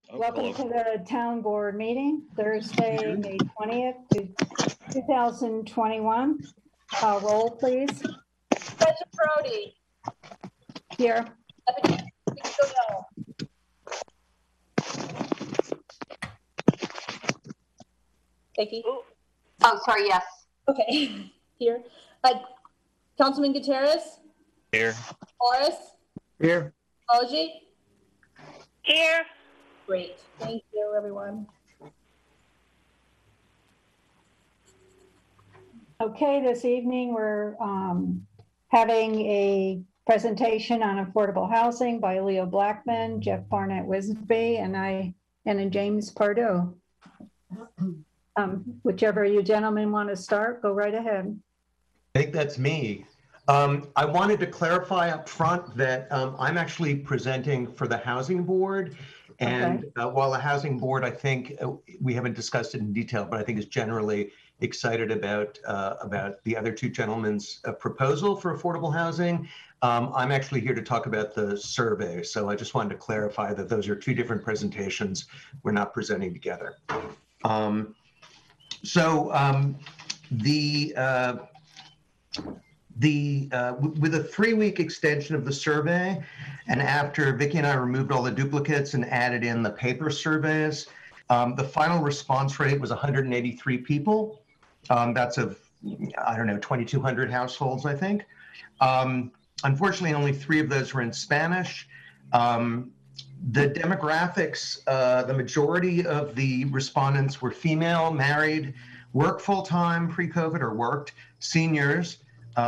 Oh, Welcome hello. to the town board meeting, Thursday, May 20th, 2021. Roll, please. Treasurer Brody. Here. Deputy Doyle. Becky? Oh, sorry, yes. Okay, here. Councilman Gutierrez? Here. Horace? Here. Oji? Here. Great, thank you, everyone. Okay, this evening we're having a presentation on affordable housing by Leo Blackman, Jeff Barnett-Wisby, and James Pardo. Whichever you gentlemen want to start, go right ahead. I think that's me. I wanted to clarify up front that I'm actually presenting for the Housing Board. And while the Housing Board, I think we haven't discussed it in detail, but I think is generally excited about the other two gentlemen's proposal for affordable housing. I'm actually here to talk about the survey. So I just wanted to clarify that those are two different presentations. We're not presenting together. With a 3-week extension of the survey, and after Vicki and I removed all the duplicates and added in the paper surveys, the final response rate was 183 people. That's of, I don't know, 2,200 households, I think. Unfortunately, only 3 of those were in Spanish. The demographics, the majority of the respondents were female, married, work full-time pre-COVID or worked, seniors,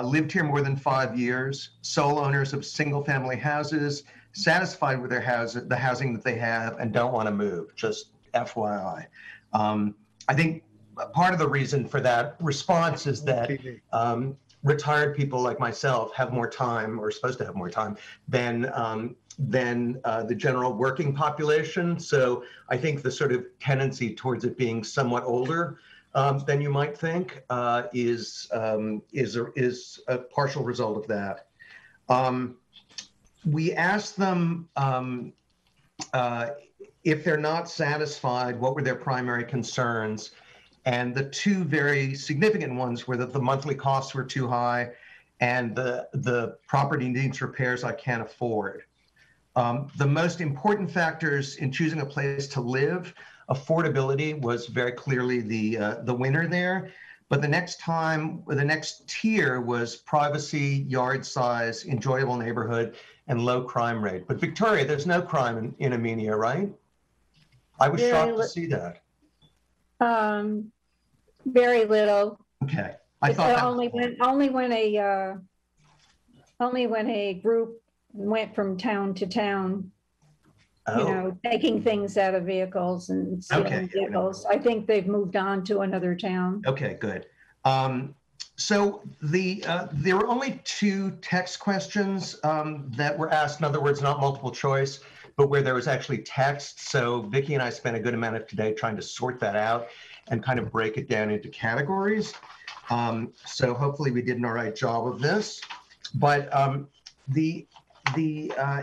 lived here more than 5 years, sole owners of single-family houses, satisfied with their the housing that they have, and don't want to move, just FYI. I think part of the reason for that response is that retired people like myself have more time, or are supposed to have more time, than the general working population. So I think the sort of tendency towards it being somewhat older than you might think is a partial result of that. We asked them if they're not satisfied, what were their primary concerns? And the 2 very significant ones were that the monthly costs were too high and the property needs repairs I can't afford. The most important factors in choosing a place to live, affordability was very clearly the winner there. But the next tier was privacy, yard size, enjoyable neighborhood, and low crime rate. But Victoria, there's no crime in Amenia, right? I was shocked to see that. Very little. Okay, I thought only when a group went from town to town, you know, taking things out of vehicles and stealing vehicles. I think they've moved on to another town. Okay, good. So there were only 2 text questions that were asked. In other words, not multiple choice, but where there was actually text. So Vicki and I spent a good amount of today trying to sort that out and kind of break it down into categories. So hopefully we did an all right job of this. But the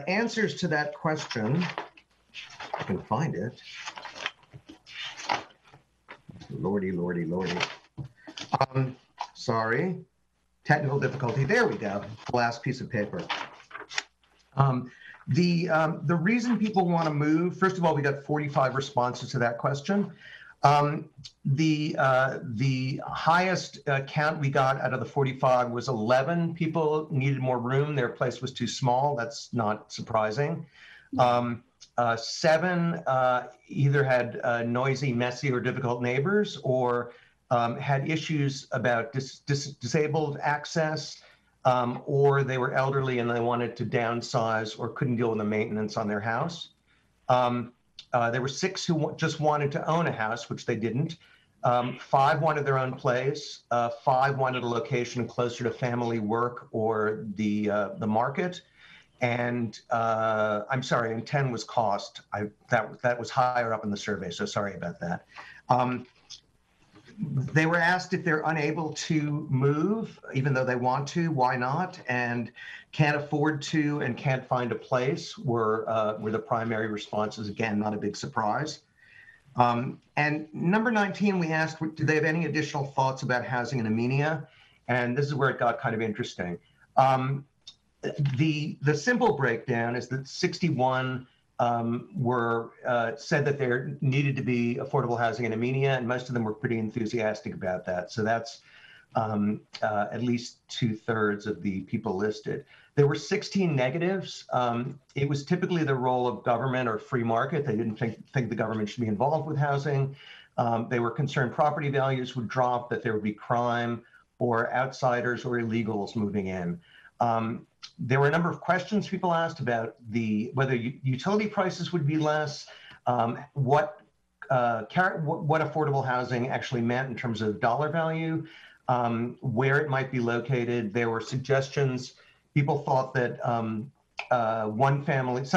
answers to that question, I can find it. Lordy, lordy, lordy. Sorry, technical difficulty. There we go. The last piece of paper. The reason people want to move, first of all, we got 45 responses to that question. The highest count we got out of the 45 was 11 people needed more room. Their place was too small. That's not surprising. 7 either had noisy, messy, or difficult neighbors, or had issues about disabled access, or they were elderly and they wanted to downsize or couldn't deal with the maintenance on their house. There were 6 who just wanted to own a house, which they didn't. 5 wanted their own place. 5 wanted a location closer to family, work, or the market. And I'm sorry, and 10 was cost. That was higher up in the survey, so sorry about that. They were asked if they're unable to move, even though they want to, why not? And can't afford to and can't find a place were the primary responses. Again, not a big surprise. And number 19, we asked, do they have any additional thoughts about housing in Amenia? And this is where it got kind of interesting. The simple breakdown is that 61 were said that there needed to be affordable housing in Amenia, and most of them were pretty enthusiastic about that. So that's at least 2/3 of the people listed. There were 16 negatives. It was typically the role of government or free market. They didn't think the government should be involved with housing. They were concerned property values would drop, that there would be crime or outsiders or illegals moving in. There were a number of questions people asked about whether utility prices would be less, what affordable housing actually meant in terms of dollar value, where it might be located. There were suggestions. People thought that some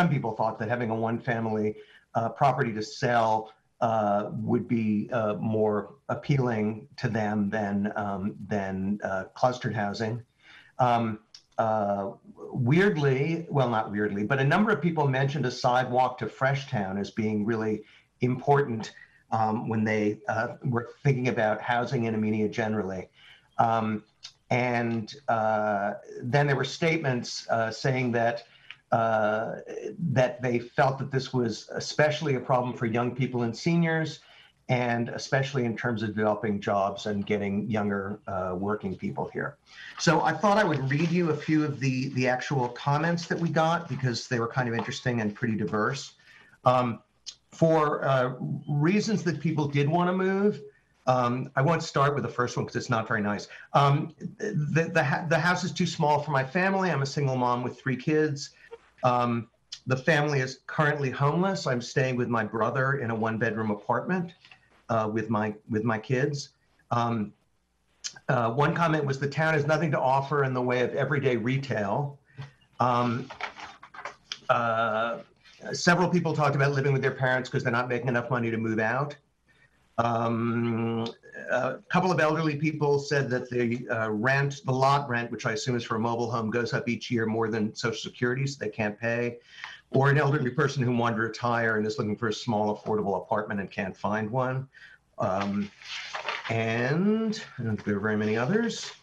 people thought that having a one-family property to sell would be more appealing to them than clustered housing. Weirdly, well, not weirdly, but a number of people mentioned a sidewalk to Freshtown as being really important when they were thinking about housing in Amenia generally. And then there were statements saying that they felt that this was especially a problem for young people and seniors, and especially in terms of developing jobs and getting younger working people here. So I thought I would read you a few of the actual comments that we got, because they were kind of interesting and pretty diverse. For reasons that people did want to move, I won't start with the first one because it's not very nice. The house is too small for my family. I'm a single mom with 3 kids. The family is currently homeless. I'm staying with my brother in a 1-bedroom apartment with my kids. One comment was the town has nothing to offer in the way of everyday retail. Several people talked about living with their parents because they're not making enough money to move out. A couple of elderly people said that the lot rent, which I assume is for a mobile home, goes up each year more than Social Security, so they can't pay. Or an elderly person who wanted to retire and is looking for a small, affordable apartment and can't find one. And I don't think there are very many others.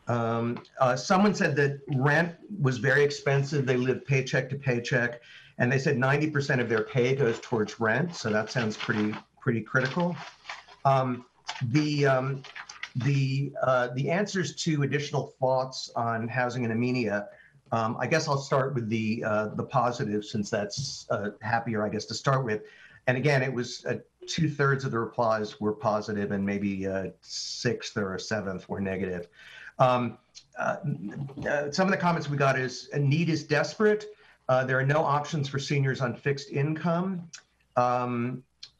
Someone said that rent was very expensive. They live paycheck to paycheck, and they said 90% of their pay goes towards rent. So that sounds pretty critical. The answers to additional thoughts on housing in Amenia. I guess I'll start with the positives, since that's happier, I guess, to start with. And again, it was 2/3 of the replies were positive, and maybe a 6th or a 7th were negative. Some of the comments we got is a need is desperate. There are no options for seniors on fixed income.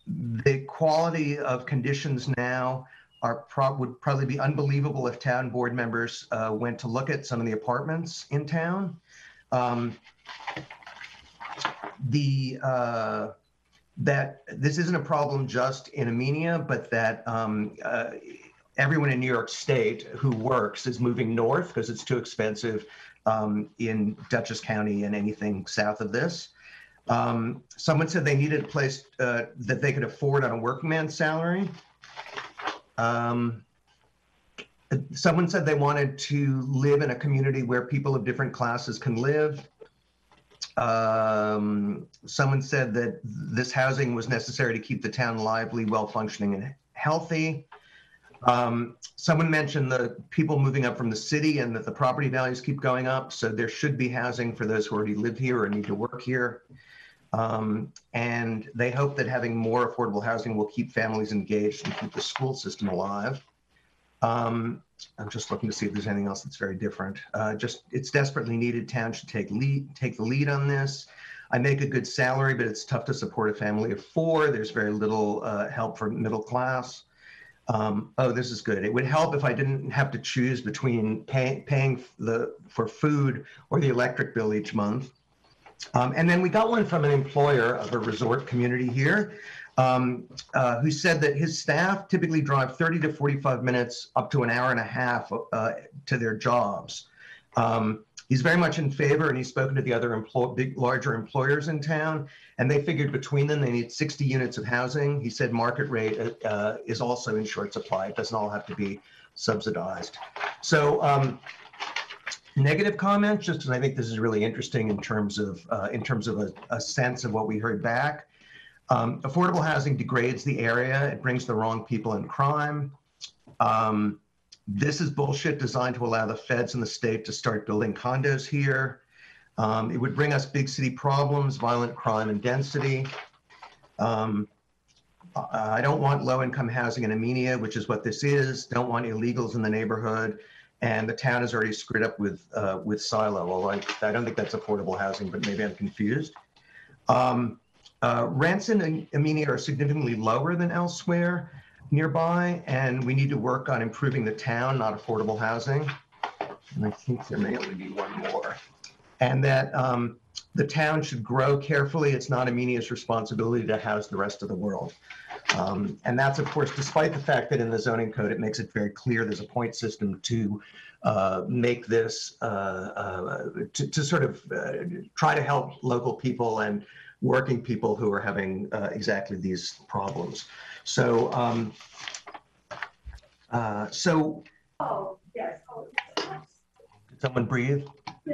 The quality of conditions now would probably be unbelievable if town board members went to look at some of the apartments in town. That this isn't a problem just in Amenia, but that everyone in New York State who works is moving north because it's too expensive in Dutchess County and anything south of this. Someone said they needed a place that they could afford on a working man's salary. Someone said they wanted to live in a community where people of different classes can live. Someone said that this housing was necessary to keep the town lively, well-functioning, and healthy. Someone mentioned the people moving up from the city and that the property values keep going up, so there should be housing for those who already live here or need to work here. And they hope that having more affordable housing will keep families engaged and keep the school system alive. I'm just looking to see if there's anything else that's very different. It's desperately needed. Town should take the lead on this. I make a good salary, but it's tough to support a family of 4. There's very little help for middle class. Oh, this is good. It would help if I didn't have to choose between paying for food or the electric bill each month. And then we got one from an employer of a resort community here. who said that his staff typically drive 30 to 45 minutes up to an hour and a half to their jobs. He's very much in favor, and he's spoken to the other larger employers in town, and they figured between them they need 60 units of housing. He said market rate is also in short supply. It doesn't all have to be subsidized. So negative comments, just because I think this is really interesting in terms of a sense of what we heard back. Affordable housing degrades the area. It brings the wrong people in crime. This is bullshit designed to allow the feds and the state to start building condos here. It would bring us big city problems, violent crime and density. I don't want low-income housing in Amenia, which is what this is. Don't want illegals in the neighborhood. And the town is already screwed up with Silo. Although I don't think that's affordable housing, but maybe I'm confused. Rents in Amenia are significantly lower than elsewhere nearby, and we need to work on improving the town, not affordable housing. And I think there may only be one more. And that the town should grow carefully. It's not Amenia's responsibility to house the rest of the world. And that's, of course, despite the fact that in the zoning code, it makes it very clear there's a point system to make this, to sort of try to help local people and working people who are having exactly these problems. So, Oh, yes. Oh, did someone breathe?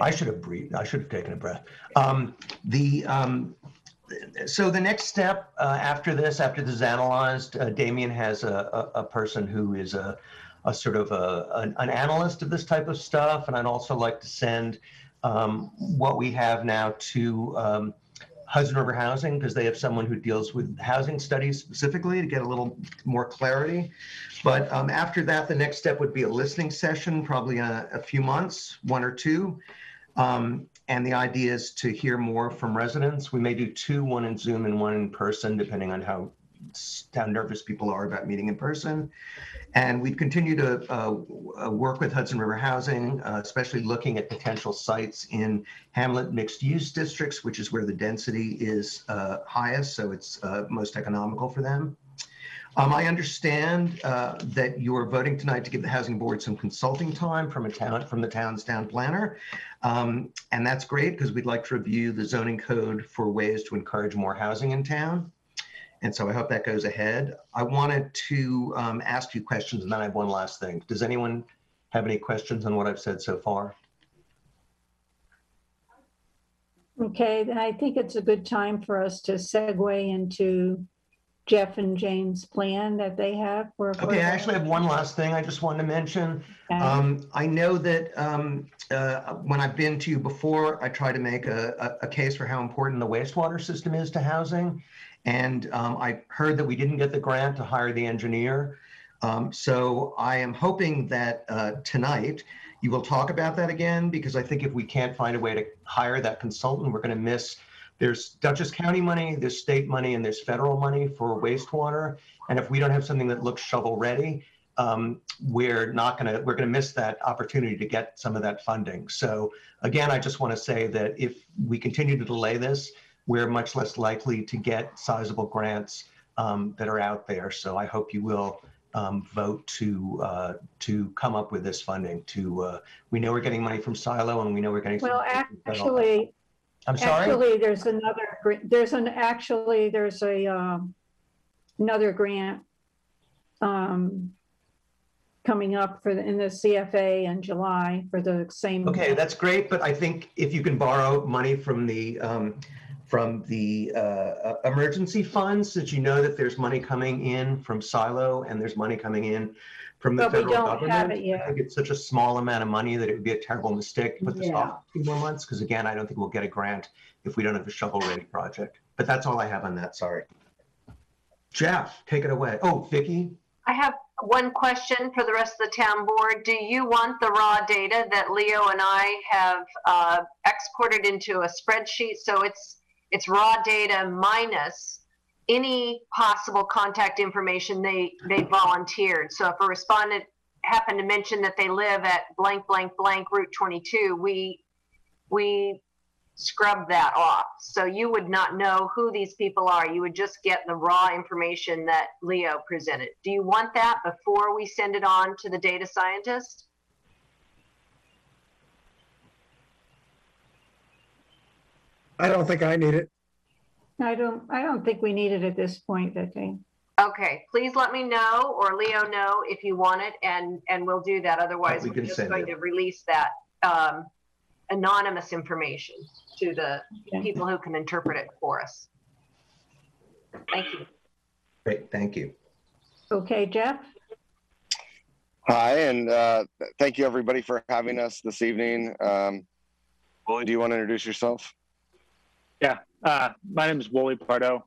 I should have breathed. I should have taken a breath. So the next step after this is analyzed, Damien has a person who is a sort of an analyst of this type of stuff. And I'd also like to send what we have now to Hudson River Housing, because they have someone who deals with housing studies specifically to get a little more clarity. But after that, the next step would be a listening session, probably in a few months, one or two. And the idea is to hear more from residents. We may do two, one in Zoom and one in person, depending on how nervous people are about meeting in person. And we continue to work with Hudson River Housing, especially looking at potential sites in hamlet mixed use districts, which is where the density is highest, so it's most economical for them. I understand that you are voting tonight to give the Housing Board some consulting time from the town's town planner. And that's great, because we'd like to review the zoning code for ways to encourage more housing in town. And so I hope that goes ahead. I wanted to ask you questions, and then I have one last thing. Does anyone have any questions on what I've said so far? Okay, then I think it's a good time for us to segue into Jeff and James' plan that they have for. Okay, I actually have one last thing I just wanted to mention. Okay. I know that when I've been to you before, I try to make a case for how important the wastewater system is to housing. And I heard that we didn't get the grant to hire the engineer. So I am hoping that tonight you will talk about that again, because I think if we can't find a way to hire that consultant, we're going to miss. There's Dutchess County money, there's state money, and there's federal money for wastewater. And if we don't have something that looks shovel ready, we're going to miss that opportunity to get some of that funding. So again, I just want to say that if we continue to delay this, we're much less likely to get sizable grants that are out there. So I hope you will vote to come up with this funding. We know we're getting money from Silo, and we know we're getting. Well, actually, I'm sorry. Actually, there's another grant coming up in the CFA in July for the same. Okay, that's great, but I think if you can borrow money from the emergency funds, since you know that there's money coming in from Silo and there's money coming in from the federal government. Have it yet. I think it's such a small amount of money that it would be a terrible mistake to put this off a few more months, because again, I don't think we'll get a grant if we don't have a shovel-ready project. But that's all I have on that, sorry. Jeff, take it away. Oh, Vicki? I have one question for the rest of the town board. Do you want the raw data that Leo and I have exported into a spreadsheet? So it's raw data minus any possible contact information they volunteered. So if a respondent happened to mention that they live at blank, blank, blank Route 22, we scrub that off. So you would not know who these people are. You would just get the raw information that Leo presented. Do you want that before we send it on to the data scientist? I don't think I need it. I don't think we need it at this point, I think. Okay, please let me know, or Leo know, if you want it, and we'll do that. Otherwise, We we're can just send going it. to release that anonymous information to the Okay. people who can interpret it for us. Thank you. Great, thank you. Okay, Jeff? Hi, and thank you everybody for having us this evening. Wooly, do you want to introduce yourself? Yeah, my name is Wooly Pardo.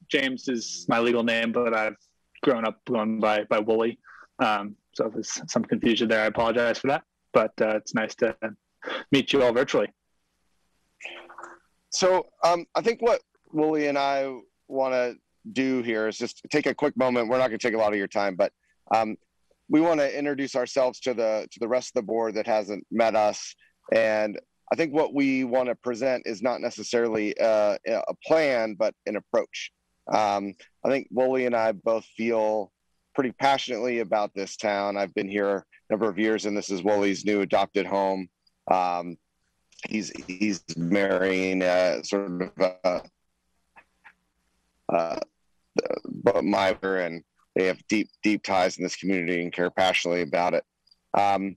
James is my legal name, but I've grown up going by Wooly. So if there's some confusion there, I apologize for that. But it's nice to meet you all virtually. So I think what Wooly and I want to do here is just take a quick moment. We're not going to take a lot of your time, but we want to introduce ourselves to the rest of the board that hasn't met us. And I think what we want to present is not necessarily a plan, but an approach. I think Wooly and I both feel pretty passionately about this town. I've been here a number of years, and this is Wooly's new adopted home. He's marrying sort of my mother, and they have deep ties in this community and care passionately about it. I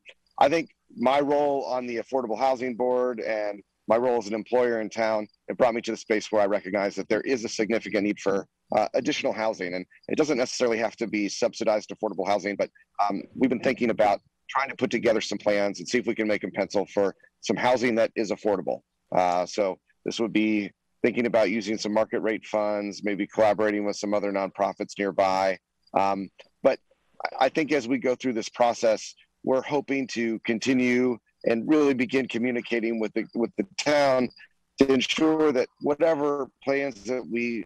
think my role on the Affordable Housing Board and my role as an employer in town, it brought me to the space where I recognize that there is a significant need for additional housing. And it doesn't necessarily have to be subsidized affordable housing, but we've been thinking about trying to put together some plans and see if we can make them pencil for some housing that is affordable. So this would be thinking about using some market rate funds, maybe collaborating with some other nonprofits nearby. But I think as we go through this process, we're hoping to continue and really begin communicating with the town to ensure that whatever plans that we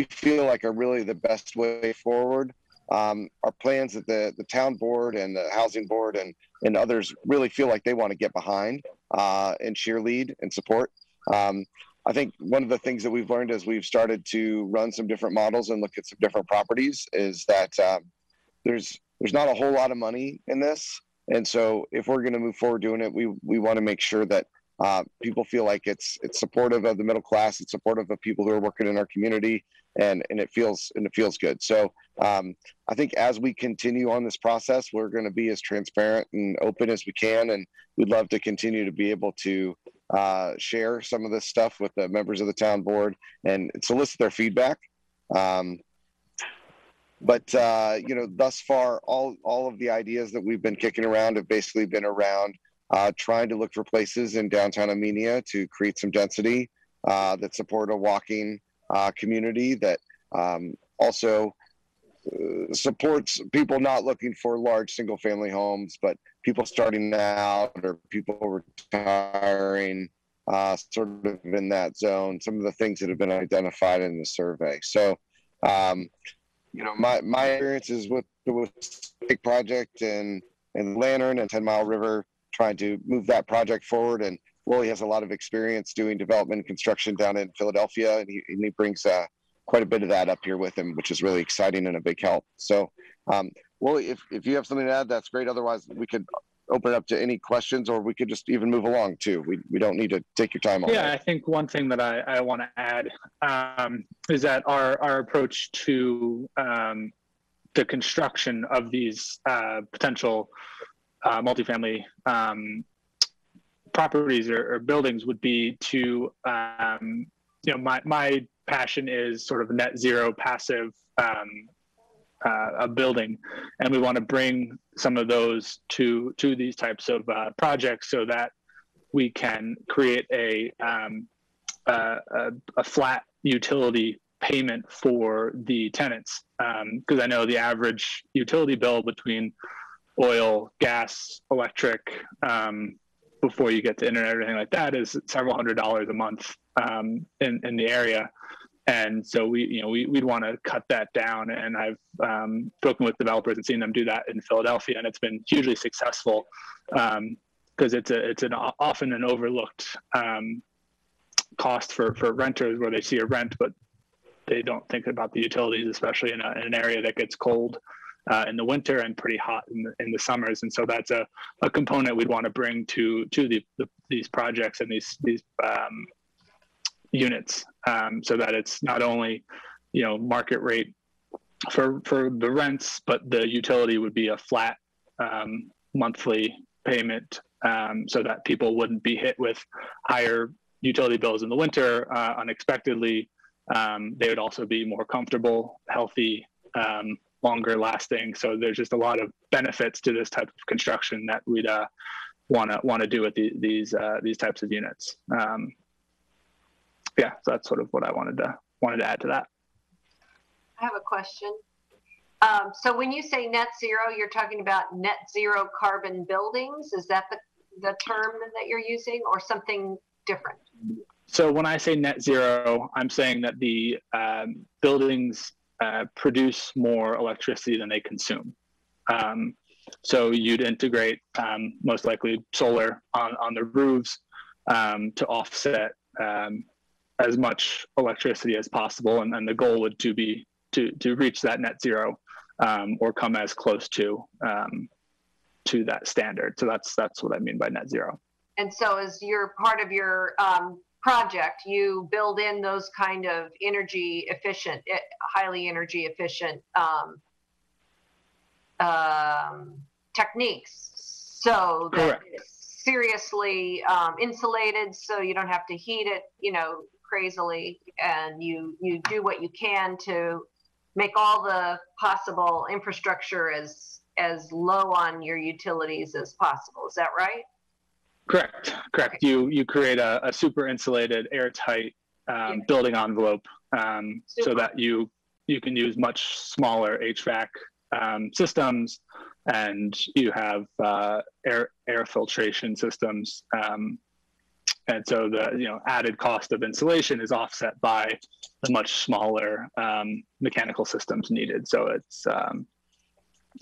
feel like are really the best way forward are plans that the town board and the housing board and others really feel like they want to get behind and cheerlead and support. I think one of the things that we've learned as we've started to run some different models and look at some different properties is that there's not a whole lot of money in this. And so if we're going to move forward doing it, we want to make sure that people feel like it's supportive of the middle class, it's supportive of people who are working in our community, and it feels good. So I think as we continue on this process, we're going to be as transparent and open as we can, and we'd love to continue to be able to share some of this stuff with the members of the town board and solicit their feedback. But thus far, all of the ideas that we've been kicking around have basically been around trying to look for places in downtown Amenia to create some density that support a walking community that also supports people not looking for large single-family homes, but people starting out or people retiring, sort of in that zone. Some of the things that have been identified in the survey. So. My experiences with the big project and Lantern and 10 Mile River, trying to move that project forward. And Wooly has a lot of experience doing development and construction down in Philadelphia, and he brings quite a bit of that up here with him, which is really exciting and a big help. So, Wooly, if you have something to add, that's great. Otherwise, we could open it up to any questions, or we could just even move along too. We don't need to take your time on Yeah, that. I think one thing that I want to add is that our approach to the construction of these potential multifamily properties or buildings would be to, my passion is sort of net zero passive a building, and we want to bring some of those to these types of projects so that we can create a flat utility payment for the tenants, because I know the average utility bill between oil, gas, electric, before you get to internet or anything like that, is several $100s a month in the area. And so we'd want to cut that down. And I've spoken with developers and seen them do that in Philadelphia, and it's been hugely successful because it's often an overlooked cost for renters where they see a rent, but they don't think about the utilities, especially in an area that gets cold in the winter and pretty hot in the summers. And so that's a component we'd want to bring to these projects and these units, so that it's not only, market rate for the rents, but the utility would be a flat monthly payment, so that people wouldn't be hit with higher utility bills in the winter unexpectedly. They would also be more comfortable, healthy, longer lasting. So there's just a lot of benefits to this type of construction that we'd want to do with these types of units. Yeah, so that's sort of what I wanted to add to that. I have a question. So when you say net zero, you're talking about net zero carbon buildings. Is that the term that you're using, or something different? So when I say net zero, I'm saying that the buildings produce more electricity than they consume. So you'd integrate most likely solar on the roofs to offset as much electricity as possible, and the goal would be to reach that net zero, or come as close to that standard. So that's what I mean by net zero. And so as you're part of your project, you build in those kind of highly energy efficient techniques, so that it's seriously insulated, so you don't have to heat it, crazily, and you do what you can to make all the possible infrastructure as low on your utilities as possible. Is that right? Correct. Okay. You create a super insulated, airtight building envelope, so that you can use much smaller HVAC systems, and you have air filtration systems, and so the added cost of insulation is offset by the much smaller mechanical systems needed. So it's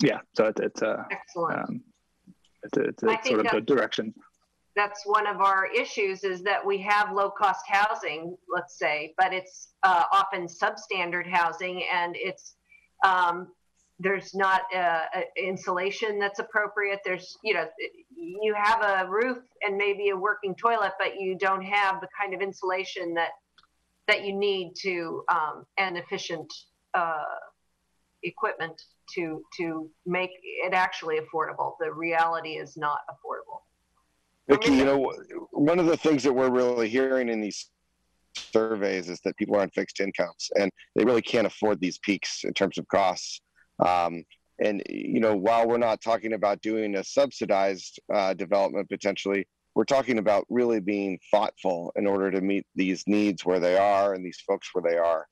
it's excellent. It's sort of the direction. That's one of our issues, is that we have low cost housing, let's say, but it's often substandard housing, and it's there's not insulation that's appropriate. There's, you have a roof and maybe a working toilet, but you don't have the kind of insulation that you need to and efficient equipment to make it actually affordable. The reality is not affordable. Vicki, one of the things that we're really hearing in these surveys is that people are on fixed incomes and they really can't afford these peaks in terms of costs. And while we're not talking about doing a subsidized development potentially, we're talking about really being thoughtful in order to meet these needs where they are and these folks where they are.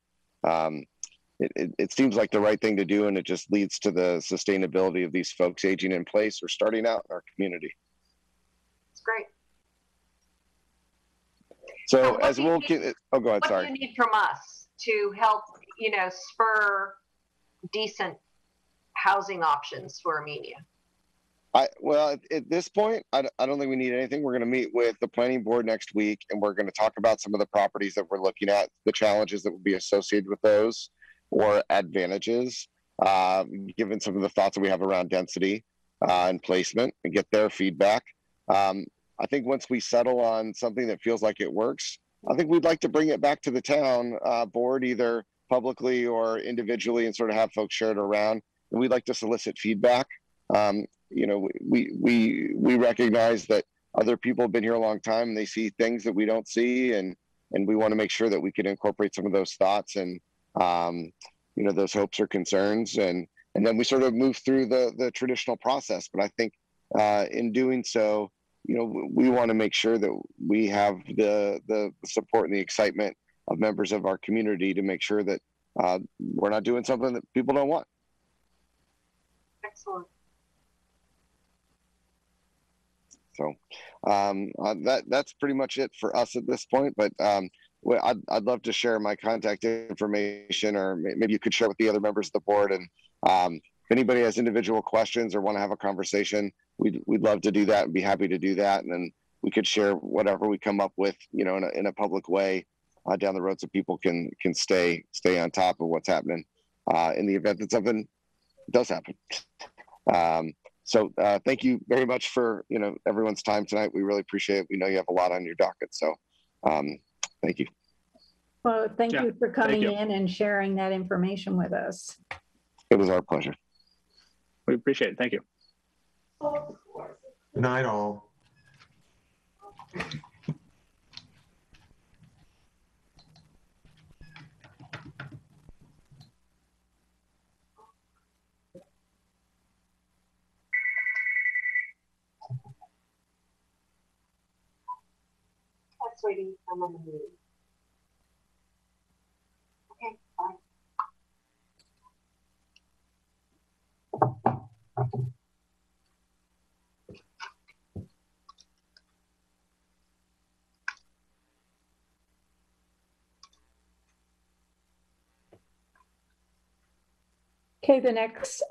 It seems like the right thing to do, and it just leads to the sustainability of these folks aging in place or starting out in our community. Great. So as we'll get, oh, go ahead. Sorry. What do you need from us to help, spur decent housing options for Amenia? Well, at this point, I don't think we need anything. We're going to meet with the planning board next week, and we're going to talk about some of the properties that we're looking at, the challenges that would be associated with those, or advantages, given some of the thoughts that we have around density and placement, and get their feedback. I think once we settle on something that feels like it works, I think we'd like to bring it back to the town board, either publicly or individually, and sort of have folks share it around. And we'd like to solicit feedback. We recognize that other people have been here a long time and they see things that we don't see, and we want to make sure that we can incorporate some of those thoughts and those hopes or concerns, and then we sort of move through the traditional process. But I think in doing so, we want to make sure that we have the support and the excitement of members of our community to make sure that we're not doing something that people don't want. Excellent. So that's pretty much it for us at this point. But I'd love to share my contact information, or maybe you could share with the other members of the board. And if anybody has individual questions or want to have a conversation, we'd love to do that and be happy to do that. And then we could share whatever we come up with, in a public way down the road, so people can stay on top of what's happening in the event that something does happen. So thank you very much for everyone's time tonight. We really appreciate it. We know you have a lot on your docket, so thank you. Well, thank you for coming in and sharing that information with us. It was our pleasure. We appreciate it. Thank you. Good night, all. That's waiting for someone to meet. Okay, bye. Okay, the next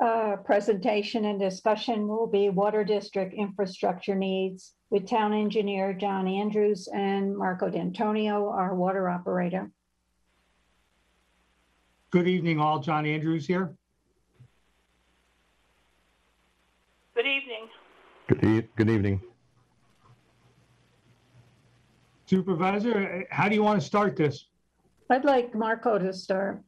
presentation and discussion will be Water District Infrastructure Needs with Town Engineer John Andrews and Marco D'Antonio, our water operator. Good evening, all. John Andrews here. Good evening. Good evening. Supervisor, how do you want to start this? I'd like Marco to start,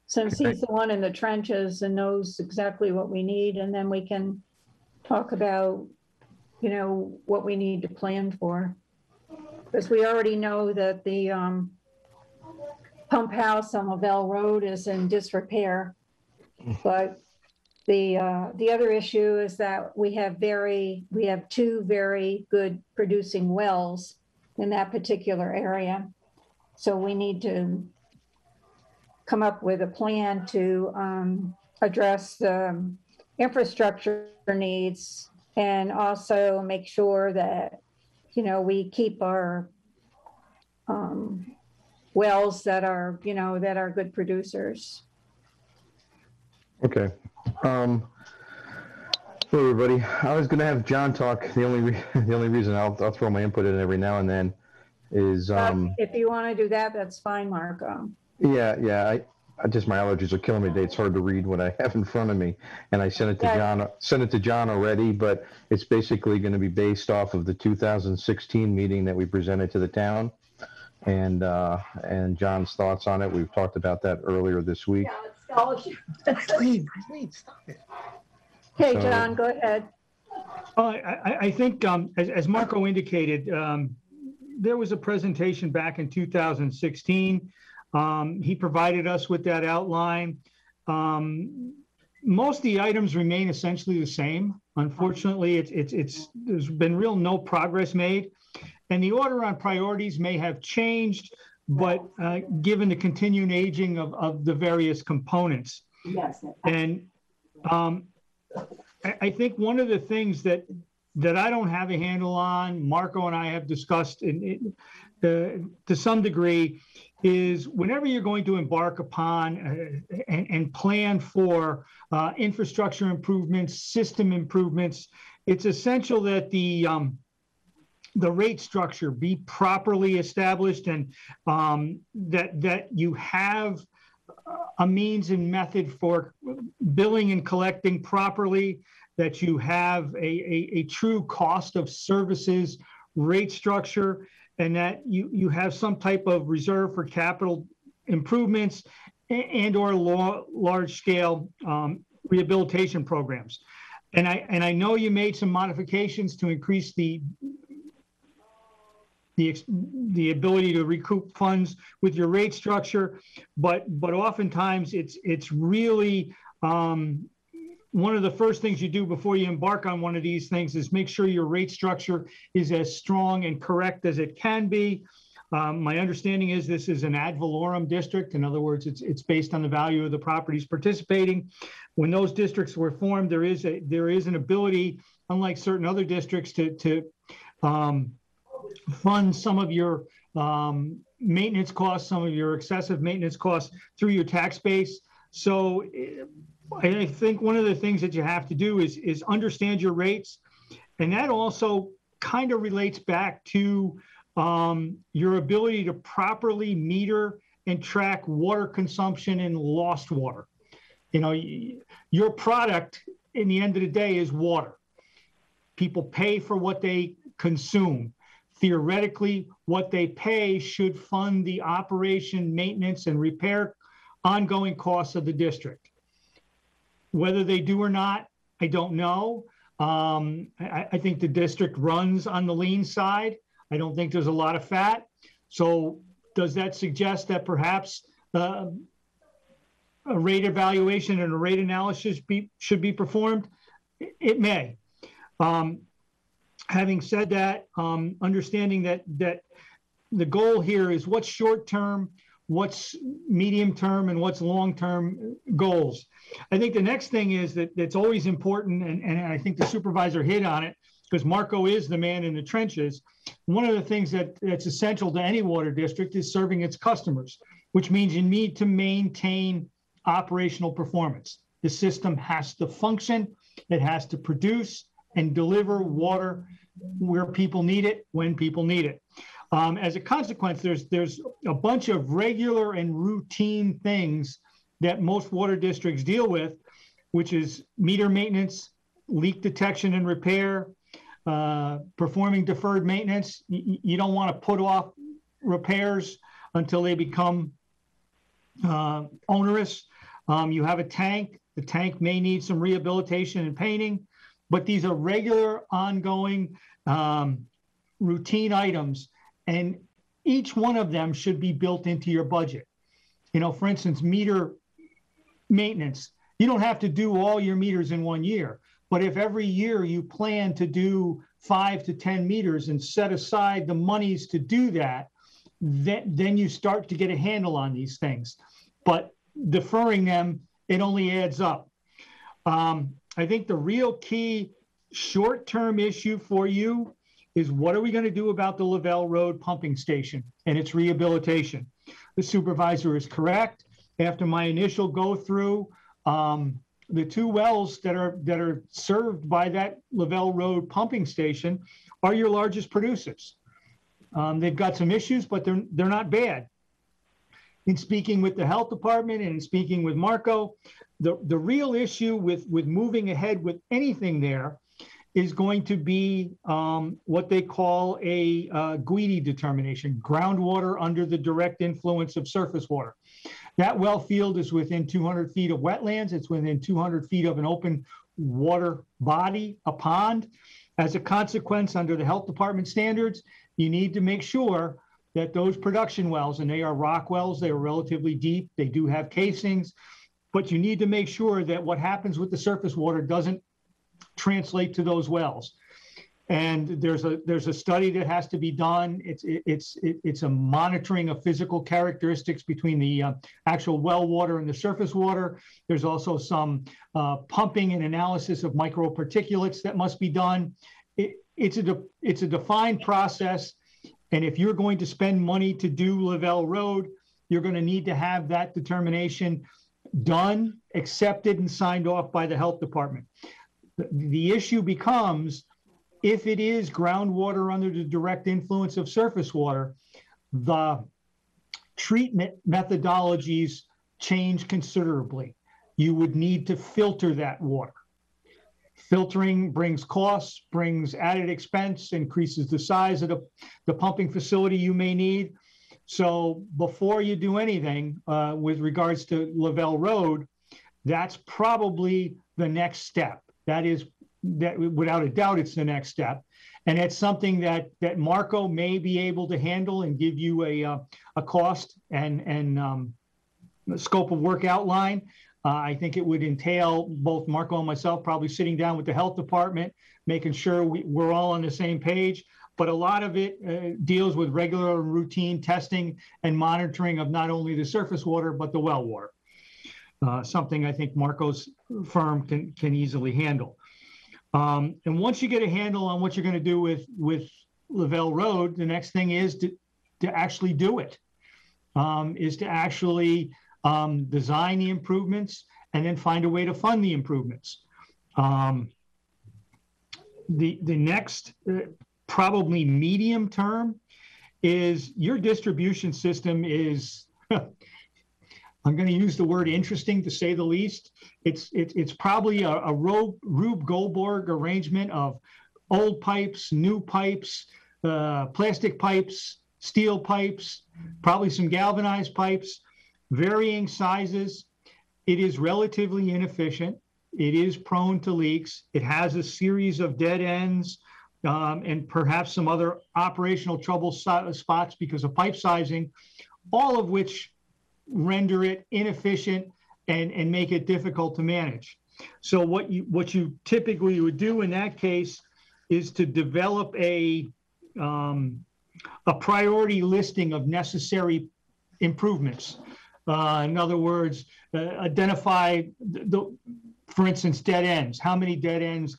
since he's the one in the trenches and knows exactly what we need, and then we can talk about, what we need to plan for. Because we already know that the pump house on Lavelle Road is in disrepair, but the other issue is that we have two very good producing wells in that particular area. So we need to come up with a plan to address the infrastructure needs, and also make sure that, we keep our wells that are, that are good producers. Okay. Hello, everybody. I was going to have John talk. The only reason I'll throw my input in every now and then is if you want to do that, that's fine, Marco. Yeah. I just, my allergies are killing me today. It's hard to read what I have in front of me, and I sent it to John. Sent it to John already, but it's basically going to be based off of the 2016 meeting that we presented to the town, and John's thoughts on it. We've talked about that earlier this week. Please, stop it. Okay, John, go ahead. I think, as Marco indicated, there was a presentation back in 2016. He provided us with that outline. Most of the items remain essentially the same. Unfortunately, there's been no progress made, and the order on priorities may have changed, but given the continuing aging of the various components. Yes. And I think one of the things that I don't have a handle on, Marco and I have discussed to some degree, is whenever you're going to embark upon and plan for infrastructure improvements, system improvements, it's essential that the rate structure be properly established, and that you have a means and method for billing and collecting properly, that you have a true cost of services rate structure, and that you have some type of reserve for capital improvements and or large scale rehabilitation programs. And I know you made some modifications to increase the ability to recoup funds with your rate structure, but oftentimes it's really one of the first things you do before you embark on one of these things is make sure your rate structure is as strong and correct as it can be. My understanding is this is an ad valorem district. In other words, it's based on the value of the properties participating. When those districts were formed, there is an ability, unlike certain other districts, to fund some of your maintenance costs, some of your excessive maintenance costs through your tax base. So I think one of the things that you have to do is understand your rates And that also kind of relates back to your ability to properly meter and track water consumption and lost water. You know, your product in the end of the day is water. People pay for what they consume. Theoretically, what they pay should fund the operation, maintenance, and repair ongoing costs of the district. Whether they do or not, I don't know. I think the district runs on the lean side. I don't think there's a lot of fat. So does that suggest that perhaps a rate evaluation and a rate analysis should be performed? It may. Having said that, understanding that the goal here is what's short-term, what's medium-term, and what's long-term goals. I think the next thing is that's always important, and I think the supervisor hit on it, because Marco is the man in the trenches. One of the things that's essential to any water district is serving its customers, which means you need to maintain operational performance. The system has to function, it has to produce and deliver water where people need it, when people need it. As a consequence, there's a bunch of regular and routine things that most water districts deal with, which is meter maintenance, leak detection and repair, performing deferred maintenance. You don't want to put off repairs until they become onerous. You have a tank. The tank may need some rehabilitation and painting, but these are regular, ongoing, routine items, and each one of them should be built into your budget. You know, for instance, meter maintenance. You don't have to do all your meters in 1 year, but if every year you plan to do 5 to 10 meters and set aside the monies to do that, then you start to get a handle on these things. But deferring them, it only adds up. I think the real key short-term issue for you is, what are we going to do about the Lavelle Road pumping station and its rehabilitation? The supervisor is correct. After my initial go through, the two wells that are served by that Lavelle Road pumping station are your largest producers. They've got some issues, but they're not bad. In speaking with the health department and in speaking with Marco, the real issue with moving ahead with anything there is going to be what they call a GWIDI determination, groundwater under the direct influence of surface water. That well field is within 200 feet of wetlands. It's within 200 feet of an open water body, a pond. As a consequence, under the health department standards, you need to make sure that those production wells, and they are rock wells, they are relatively deep, they do have casings, but you need to make sure that what happens with the surface water doesn't translate to those wells. And there's a study that has to be done. It's a monitoring of physical characteristics between the actual well water and the surface water. There's also some pumping and analysis of microparticulates that must be done. It's a defined process. And if you're going to spend money to do Lavelle Road, you're going to need to have that determination done, accepted, and signed off by the health department. The issue becomes, if it is groundwater under the direct influence of surface water, the treatment methodologies change considerably. You would need to filter that water. Filtering brings costs, brings added expense, increases the size of the pumping facility you may need. So before you do anything with regards to Lavelle Road, that's probably the next step. That without a doubt, it's the next step. And it's something that Marco may be able to handle and give you a cost and scope of work outline. I think it would entail both Marco and myself probably sitting down with the health department, making sure we're all on the same page. But a lot of it deals with regular and routine testing and monitoring of not only the surface water, but the well water. Something I think Marco's firm can easily handle. And once you get a handle on what you're going to do with Lavelle Road, the next thing is to actually do it, is to actually design the improvements and then find a way to fund the improvements. the next probably medium term is your distribution system is, I'm going to use the word interesting to say the least. It's probably a Rube Goldberg arrangement of old pipes, new pipes, plastic pipes, steel pipes, probably some galvanized pipes, varying sizes. It is relatively inefficient. It is prone to leaks. It has a series of dead ends and perhaps some other operational trouble spots because of pipe sizing, all of which render it inefficient and make it difficult to manage. So what you typically would do in that case is to develop a priority listing of necessary improvements. In other words, identify for instance, dead ends. How many dead ends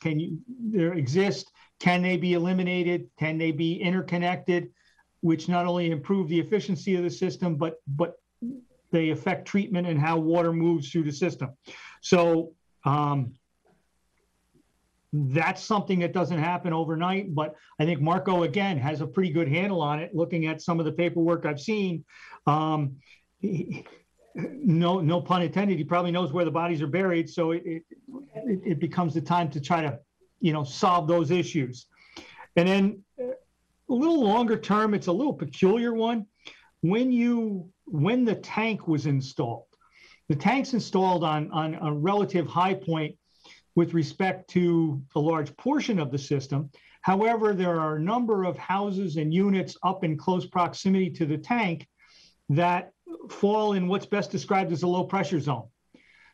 there exist? Can they be eliminated? Can they be interconnected? Which not only improve the efficiency of the system, but they affect treatment and how water moves through the system. So that's something that doesn't happen overnight, but I think Marco, again, has a pretty good handle on it. Looking at some of the paperwork I've seen, no pun intended, he probably knows where the bodies are buried. So it becomes the time to try to, solve those issues. And then a little longer term, it's a little peculiar one. When the tank was installed, the tank's installed on a relative high point with respect to a large portion of the system. However, there are a number of houses and units up in close proximity to the tank that fall in what's best described as a low pressure zone.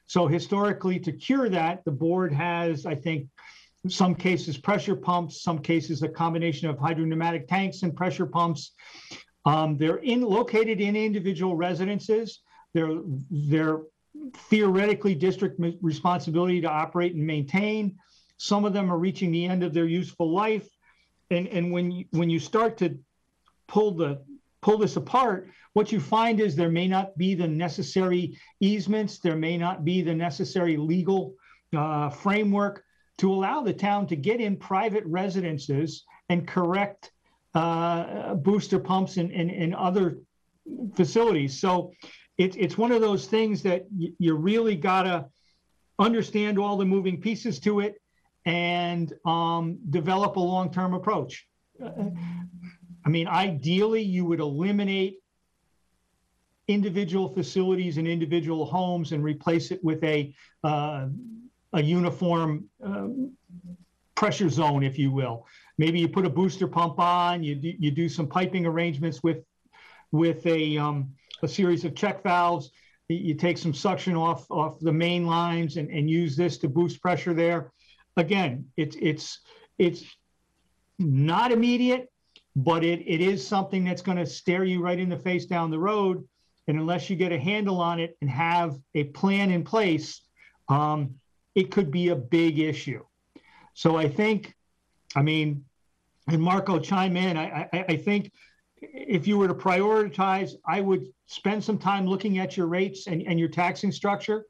So historically, to cure that, the board has, I think, in some cases pressure pumps, some cases a combination of hydropneumatic tanks and pressure pumps. They're located in individual residences. They're theoretically district responsibility to operate and maintain. Some of them are reaching the end of their useful life. And when you start to pull this apart, what you find is there may not be the necessary easements, there may not be the necessary legal framework to allow the town to get in private residences and correct booster pumps and other facilities. So it's one of those things that you really gotta understand all the moving pieces to it and develop a long-term approach. I mean, ideally, you would eliminate individual facilities and individual homes and replace it with a uniform pressure zone, if you will. Maybe you put a booster pump on, you do some piping arrangements with a series of check valves. You take some suction off the main lines and use this to boost pressure there. Again, it's not immediate, but it is something that's going to stare you right in the face down the road. And unless you get a handle on it and have a plan in place, it could be a big issue. So I think, and Marco, chime in, I think if you were to prioritize, I would spend some time looking at your rates and your taxing structure.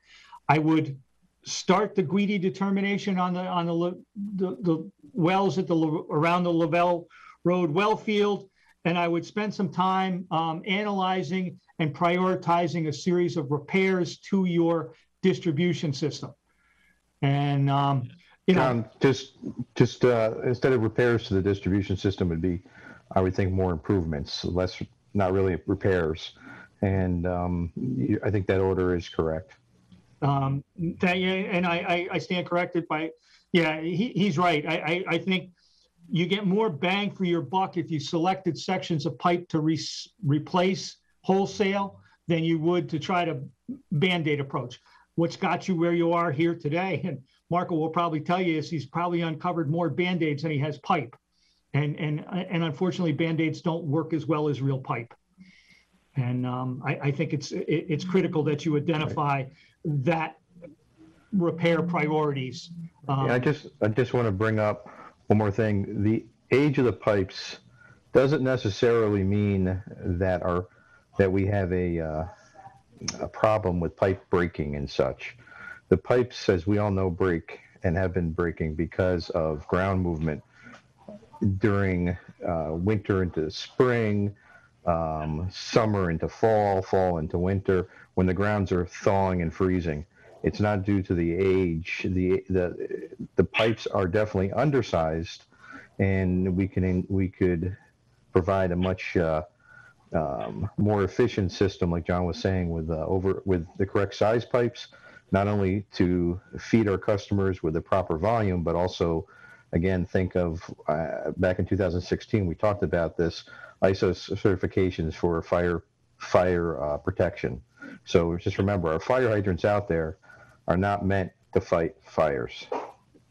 I would start the GUIDI determination on the wells around the Lavelle Road well field, and I would spend some time analyzing and prioritizing a series of repairs to your distribution system. And John, just instead of repairs to the distribution system would be, I would think, more improvements, less, not really repairs. And I think that order is correct. And I stand corrected by, he's right. I think you get more bang for your buck if you selected sections of pipe to replace wholesale than you would to try to Band-Aid approach. What's got you where you are here today, and Marco will probably tell you, is he's probably uncovered more Band-Aids than he has pipe. And unfortunately, Band-Aids don't work as well as real pipe. And I think it's critical that you identify that repair priorities. I just want to bring up one more thing. The age of the pipes doesn't necessarily mean that we have a problem with pipe breaking and such. The pipes, as we all know, break and have been breaking because of ground movement during winter into spring, summer into fall, fall into winter, when the grounds are thawing and freezing. It's not due to the age. The pipes are definitely undersized, and we could provide a much more efficient system, like John was saying, with the correct size pipes, not only to feed our customers with the proper volume, but also, again, think of back in 2016, we talked about this ISO certifications for fire protection. So just remember, our fire hydrants out there are not meant to fight fires.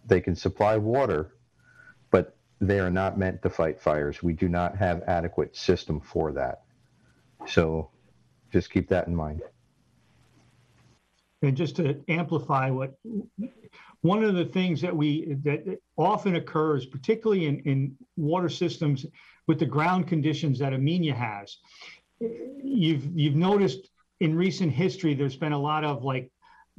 They can supply water, but they are not meant to fight fires. We do not have adequate system for that. So just keep that in mind. And just to amplify one of the things that often occurs, particularly in water systems with the ground conditions that Amenia has, you've noticed in recent history, there's been a lot of like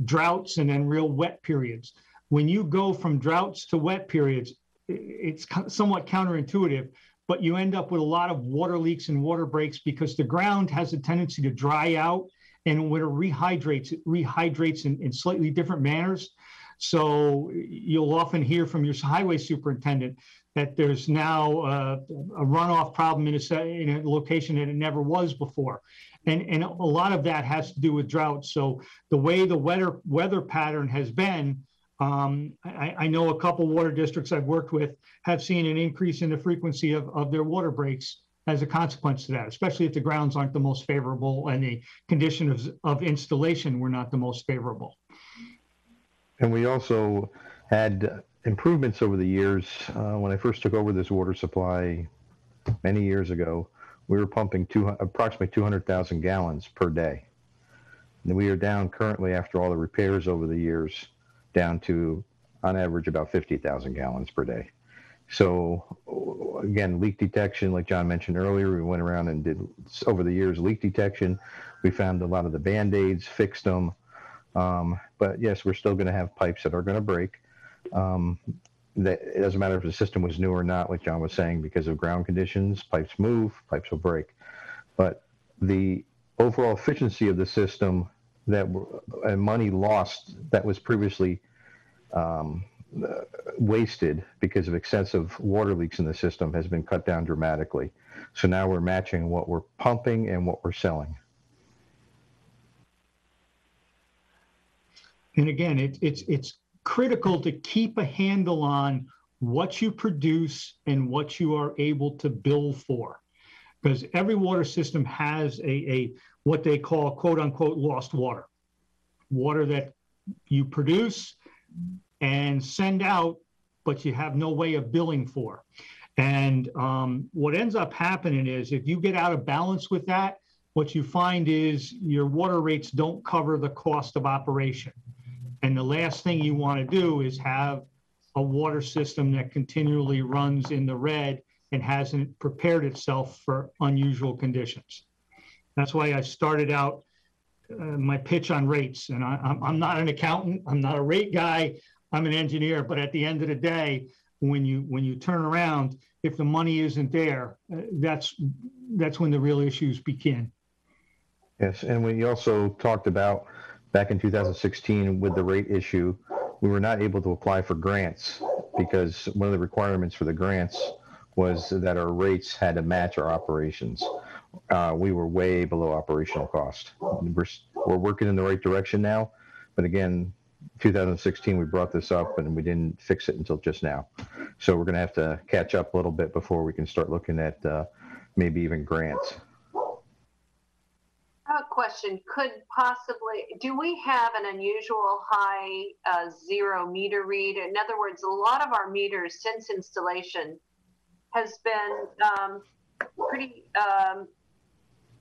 droughts and then real wet periods. When you go from droughts to wet periods, it's somewhat counterintuitive, but you end up with a lot of water leaks and water breaks because the ground has a tendency to dry out, and when it rehydrates in slightly different manners. So you'll often hear from your highway superintendent that there's now a runoff problem in a location that it never was before. And a lot of that has to do with drought. So the way the weather pattern has been, I know a couple water districts I've worked with have seen an increase in the frequency of their water breaks as a consequence to that, especially if the grounds aren't the most favorable and the conditions of installation were not the most favorable. And we also had improvements over the years. When I first took over this water supply many years ago, we were pumping approximately 200,000 gallons per day. And we are down currently, after all the repairs over the years, down to, on average, about 50,000 gallons per day. So again, leak detection, like John mentioned earlier, we went around and did, over the years, leak detection. We found a lot of the Band-Aids, fixed them. But yes, we're still going to have pipes that are going to break. It doesn't matter if the system was new or not, like John was saying, because of ground conditions, pipes move, pipes will break. But the overall efficiency of the system and money lost that was previously wasted because of excessive water leaks in the system has been cut down dramatically. So now we're matching what we're pumping and what we're selling. And again, it's critical to keep a handle on what you produce and what you are able to bill for, because every water system has a what they call quote unquote lost water that you produce and send out, but you have no way of billing for. And what ends up happening is if you get out of balance with that, what you find is your water rates don't cover the cost of operation. And the last thing you want to do is have a water system that continually runs in the red and hasn't prepared itself for unusual conditions. That's why I started out my pitch on rates. And I'm not an accountant, I'm not a rate guy, I'm an engineer. But at the end of the day, when you turn around, if the money isn't there, that's when the real issues begin. Yes, and we also talked about back in 2016 with the rate issue, we were not able to apply for grants because one of the requirements for the grants was that our rates had to match our operations. We were way below operational cost. We're working in the right direction now, but again, 2016 we brought this up and we didn't fix it until just now. So we're going to have to catch up a little bit before we can start looking at maybe even grants. I have a question. Do we have an unusual high zero meter read? In other words, a lot of our meters since installation has been pretty,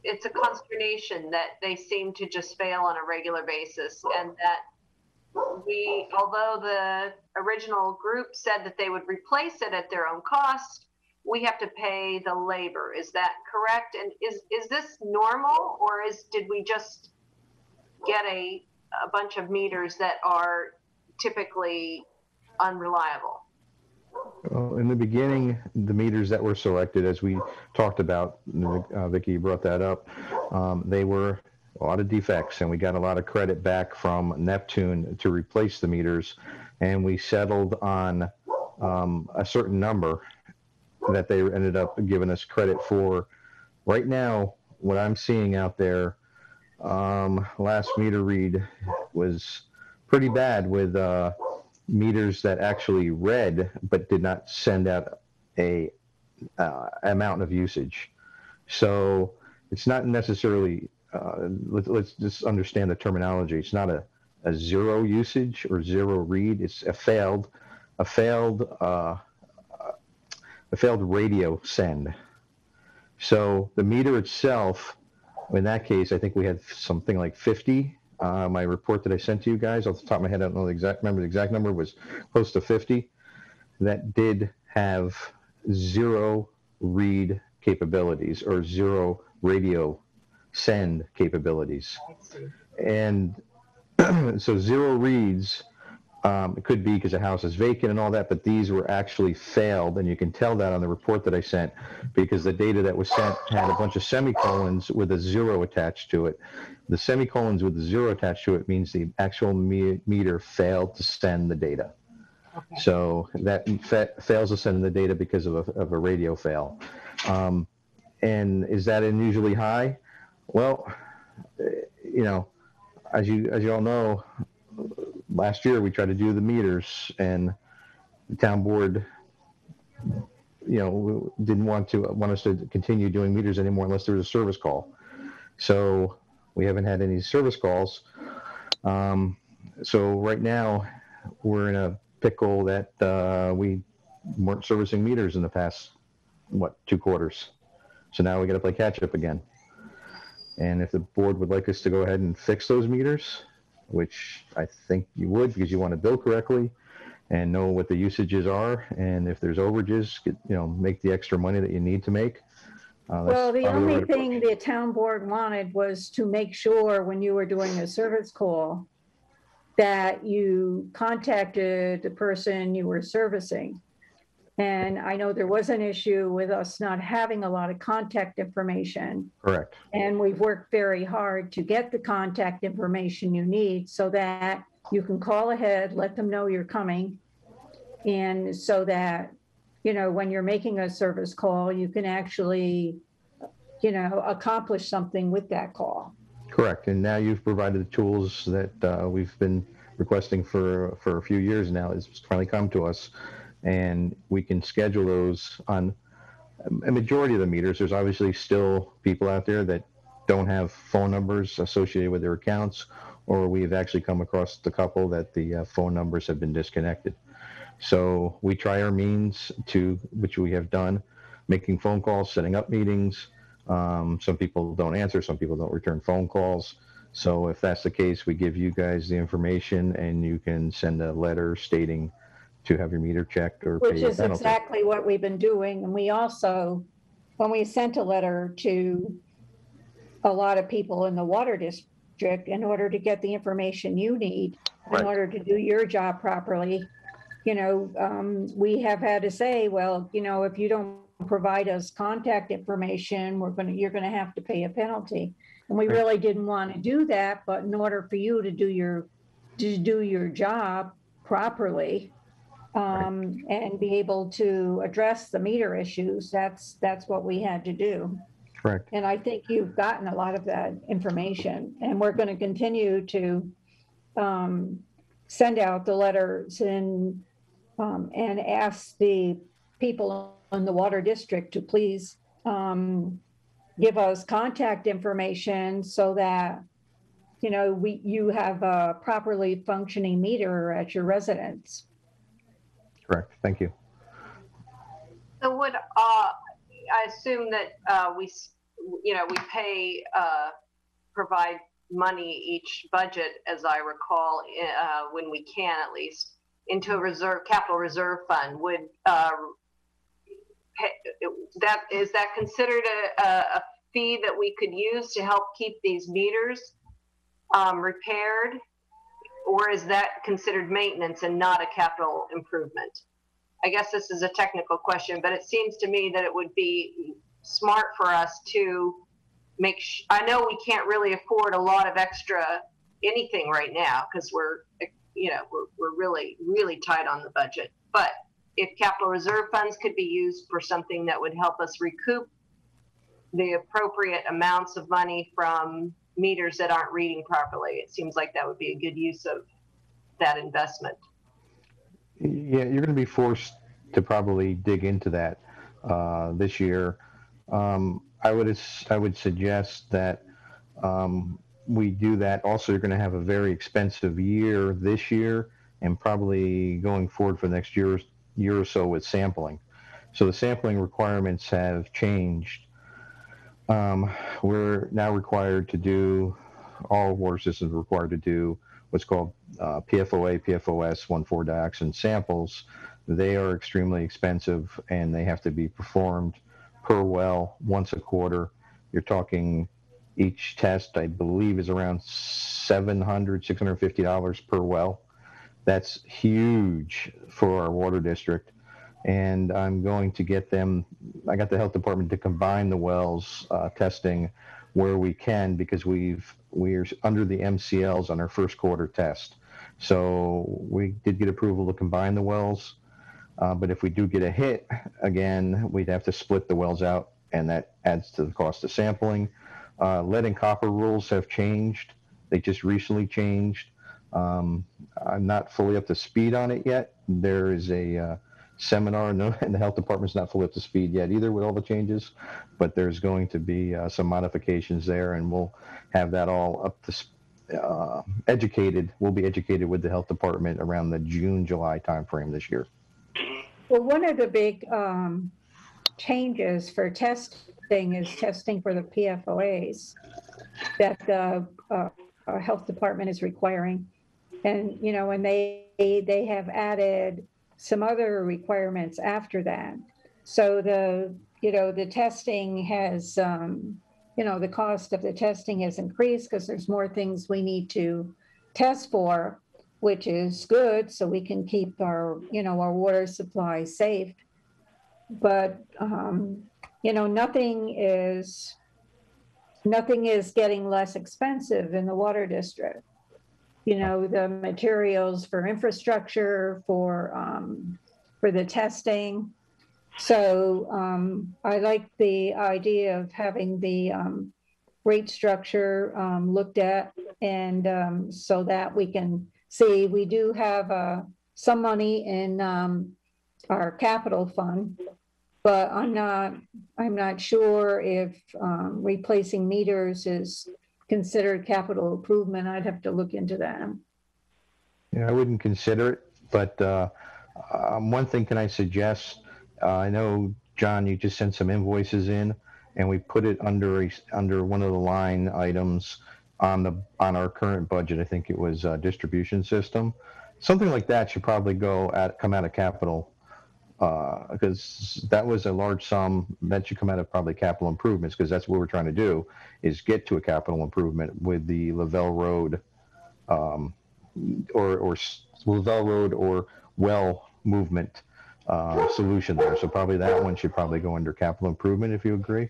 it's a consternation that they seem to just fail on a regular basis, and that although the original group said that they would replace it at their own cost, we have to pay the labor. Is that correct? And is this normal, or did we just get a bunch of meters that are typically unreliable? Well, in the beginning, the meters that were selected, as we talked about, Vicki brought that up, they were a lot of defects, and we got a lot of credit back from Neptune to replace the meters, and we settled on a certain number that they ended up giving us credit for. Right now, what I'm seeing out there, last meter read was pretty bad with meters that actually read but did not send out a amount of usage. So it's not necessarily, let's just understand the terminology. It's not a zero usage or zero read. It's a failed radio send. So the meter itself, in that case, I think we had something like 50. My report that I sent to you guys, off the top of my head, I don't know the exact number. The exact number was close to 50 that did have zero read capabilities or zero radio send capabilities. And so zero reads, it could be because the house is vacant and all that, but these were actually failed, and you can tell that on the report that I sent because the data that was sent had a bunch of semicolons with a zero attached to it. The semicolons with the zero attached to it means the actual meter failed to send the data. Okay. So that fails to send the data because of a radio fail. And is that unusually high? Well, you know, as you all know, last year we tried to do the meters, and the town board, you know, didn't want us to continue doing meters anymore unless there was a service call. So we haven't had any service calls. So right now we're in a pickle that we weren't servicing meters in the past, 2 quarters. So now we got to play catch up again. And if the board would like us to go ahead and fix those meters, which I think you would because you want to bill correctly and know what the usages are, and if there's overages, make the extra money that you need to make. Well, the only thing the town board wanted was to make sure when you were doing a service call that you contacted the person you were servicing. And I know there was an issue with us not having a lot of contact information. Correct. And we've worked very hard to get the contact information you need so that you can call ahead, let them know you're coming. And so that, when you're making a service call, you can actually, accomplish something with that call. Correct. And now you've provided the tools that we've been requesting for a few years now. It's finally come to us. And we can schedule those on a majority of the meters. There's obviously still people out there that don't have phone numbers associated with their accounts, or we've actually come across the couple that the phone numbers have been disconnected. So we try our means which we have done, making phone calls, setting up meetings. Some people don't answer, some people don't return phone calls. So if that's the case, we give you guys the information and you can send a letter stating to have your meter checked or pay a penalty. Which is exactly what we've been doing. And we also, when we sent a letter to a lot of people in the water district in order to get the information you need, right, in order to do your job properly, we have had to say, well, if you don't provide us contact information, you're going to have to pay a penalty. And we really didn't want to do that, but in order for you to do your job properly, and be able to address the meter issues, that's what we had to do. Correct. And I think you've gotten a lot of that information, and we're going to continue to send out the letters and ask the people in the water district to please give us contact information so that you have a properly functioning meter at your residence. Correct. Thank you. So would I assume that we provide money each budget, as I recall, when we can at least, into a capital reserve fund. Would is that considered a fee that we could use to help keep these meters repaired? or is that considered maintenance and not a capital improvement? I guess this is a technical question, but it seems to me that it would be smart for us to I know we can't really afford a lot of extra anything right now because we're really, really tight on the budget. But if capital reserve funds could be used for something that would help us recoup the appropriate amounts of money from meters that aren't reading properly, it seems like that would be a good use of that investment. Yeah, you're going to be forced to probably dig into that this year. I would suggest that we do that. Also, you're going to have a very expensive year this year, and probably going forward for the next year or so with sampling. So the sampling requirements have changed. We're now required to do, all water systems are required to do what's called PFOA, PFOS, 1,4-dioxane samples. They are extremely expensive, and they have to be performed per well once a quarter. You're talking each test, I believe, is around $650 per well. That's huge for our water district. And I'm going to get them, I got the health department to combine the wells testing where we can, because we're under the MCLs on our first quarter test. So we did get approval to combine the wells. But if we do get a hit, again, we'd have to split the wells out, and that adds to the cost of sampling. Lead and copper rules have changed. They just recently changed. I'm not fully up to speed on it yet. There is a seminar, and the health department's not fully up to speed yet either with all the changes, but there's going to be some modifications there, and we'll have that all up to educated. We'll be educated with the health department around the June-July timeframe this year. Well, one of the big changes for testing is testing for the PFOAs that the health department is requiring. And, and they have added some other requirements after that. So the testing has, the cost of the testing has increased because there's more things we need to test for, which is good, so we can keep our water supply safe. But nothing is getting less expensive in the water district. The materials for infrastructure, for the testing. So I like the idea of having the rate structure looked at, and so that we can see we do have some money in our capital fund, but I'm not sure if replacing meters is considered capital improvement. I'd have to look into that. Yeah, I wouldn't consider it, but one thing can I suggest? I know, John, you just sent some invoices in, and we put it under one of the line items on our current budget. I think it was distribution system. Something like that should probably come out of capital, because that was a large sum. That should come out of probably capital improvements, because that's what we're trying to do, is get to a capital improvement with the Lavelle Road, or Lavelle Road or well movement solution there. So probably that one should probably go under capital improvement, if you agree.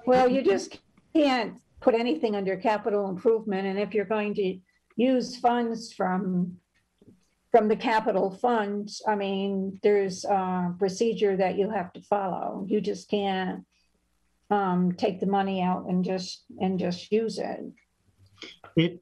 Well, you just can't put anything under capital improvement, and if you're going to use funds from the capital funds, I mean, there's a procedure that you have to follow. You just can't take the money out and just use it.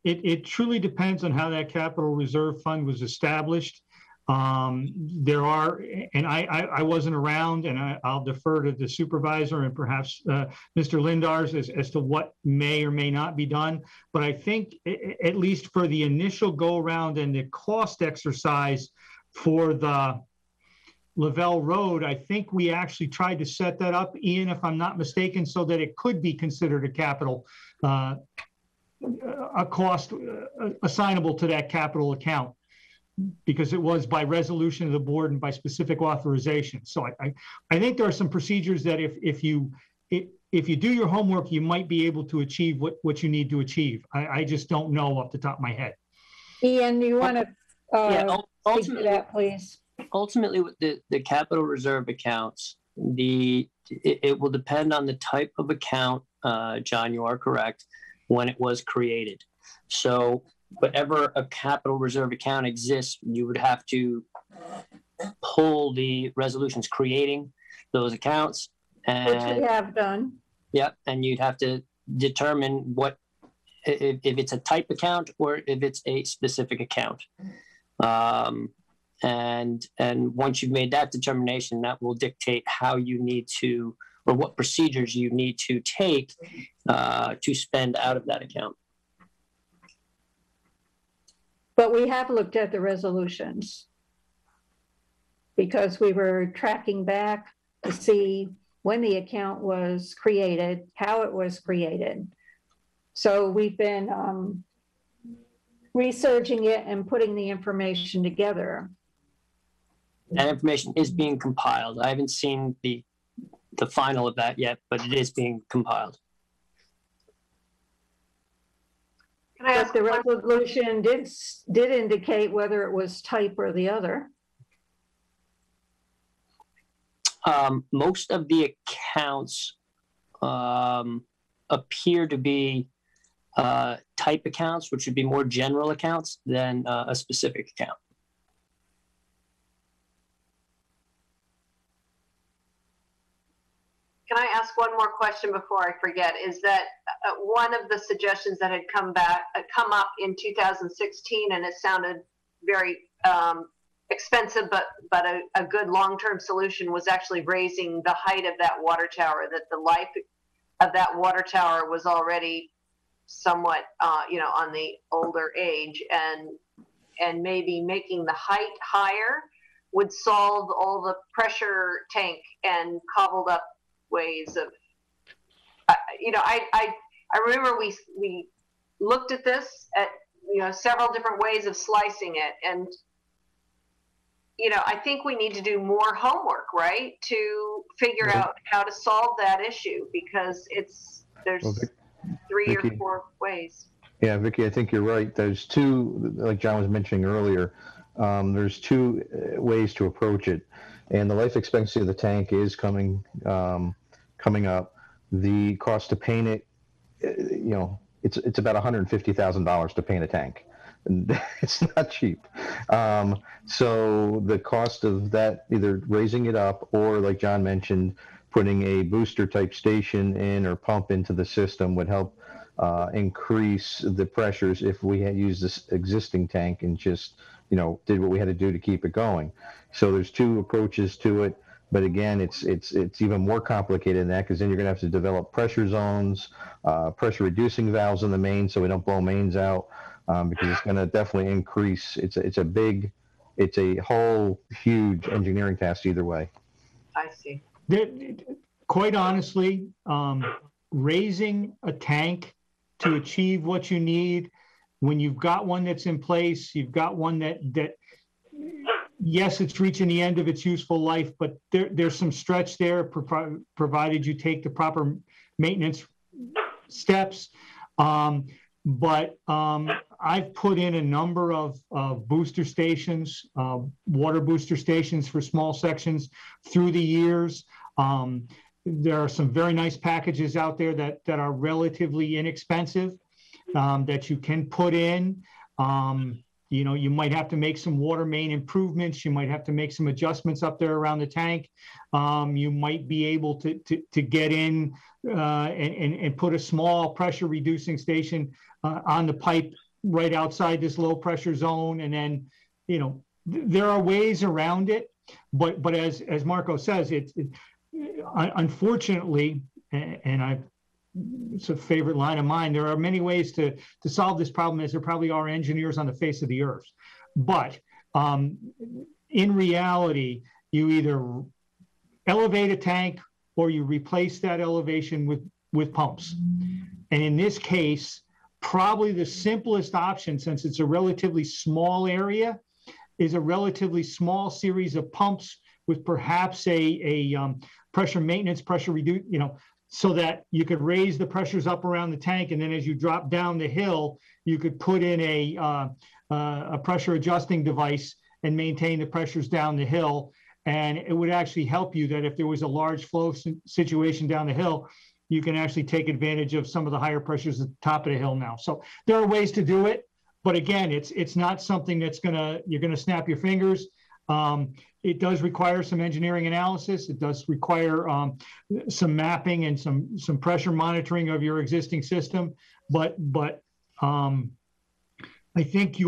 It truly depends on how that capital reserve fund was established. There are, and I wasn't around, and I'll defer to the supervisor and perhaps Mr. Lindars as to what may or may not be done. But I think, at least for the initial go around and the cost exercise for the Lavelle Road, I think we actually tried to set that up, Ian, if I'm not mistaken, so that it could be considered a capital, a cost assignable to that capital account, because it was by resolution of the board and by specific authorization. So I think there are some procedures that if you do your homework, you might be able to achieve what you need to achieve. I just don't know off the top of my head. Ian, do you want to Yeah, speak to ultimately, that, please? ultimately with the capital reserve accounts, it will depend on the type of account, John, you are correct, when it was created. So whatever a capital reserve account exists, you would have to pull the resolutions creating those accounts. Which we have done. Yep, and you'd have to determine what if it's a type account or if it's a specific account. And once you've made that determination, that will dictate how you need to, or what procedures you need to take to spend out of that account. But we have looked at the resolutions because we were tracking back to see when the account was created, how it was created. So we've been researching it and putting the information together. That information is being compiled. I haven't seen the final of that yet, but it is being compiled. Can I ask But the resolution did indicate whether it was type or the other. Most of the accounts appear to be type accounts, which would be more general accounts than a specific account. Can I ask one more question before I forget? Is that one of the suggestions that had come up in 2016, and it sounded very expensive, but a good long-term solution was actually raising the height of that water tower. That the life of that water tower was already somewhat, on the older age, and maybe making the height higher would solve all the pressure tank and cobbled up ways of, I remember we looked at this at, several different ways of slicing it. And, I think we need to do more homework, right? To figure out how to solve that issue, because there's three or four ways. Yeah, Vicki, I think you're right. There's two, like John was mentioning earlier, there's two ways to approach it. And the life expectancy of the tank is coming up. The cost to paint it, it's about $150,000 to paint a tank. It's not cheap. So the cost of that, either raising it up or, like John mentioned, putting a booster type station in or pump into the system would help increase the pressures if we had used this existing tank and just, did what we had to do to keep it going. So there's two approaches to it. But again, it's even more complicated than that, because then you're going to have to develop pressure zones, pressure reducing valves in the main so we don't blow mains out, because it's going to definitely increase. It's a whole huge engineering task either way. I see. Quite honestly, raising a tank to achieve what you need, when you've got one that's in place, you've got one that yes, it's reaching the end of its useful life, but there's some stretch there, provided you take the proper maintenance steps. But I've put in a number of booster stations, water booster stations for small sections through the years. There are some very nice packages out there that are relatively inexpensive that you can put in. You might have to make some water main improvements. You might have to make some adjustments up there around the tank. You might be able to get in and put a small pressure reducing station on the pipe right outside this low pressure zone. And then, there are ways around it. But as Marco says, unfortunately, and it's a favorite line of mine, there are many ways to solve this problem, as there probably are engineers on the face of the earth. But in reality, you either elevate a tank or you replace that elevation with pumps. And in this case, probably the simplest option, since it's a relatively small area, is a relatively small series of pumps with perhaps a pressure maintenance, pressure reduce, so that you could raise the pressures up around the tank, and then as you drop down the hill, you could put in a pressure adjusting device and maintain the pressures down the hill. And it would actually help you that if there was a large flow situation down the hill, you can actually take advantage of some of the higher pressures at the top of the hill now. So there are ways to do it, but again, it's not something that's you're gonna snap your fingers. It does require some engineering analysis. It does require some mapping and some pressure monitoring of your existing system. But I think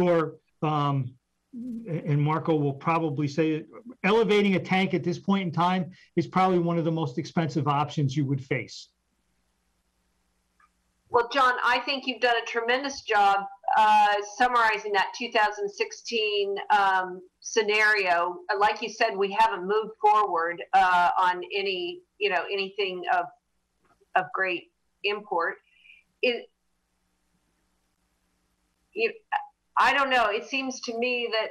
and Marco will probably say that elevating a tank at this point in time is probably one of the most expensive options you would face. Well, John, I think you've done a tremendous job summarizing that 2016 scenario. Like you said, we haven't moved forward on anything of great import. I don't know. It seems to me that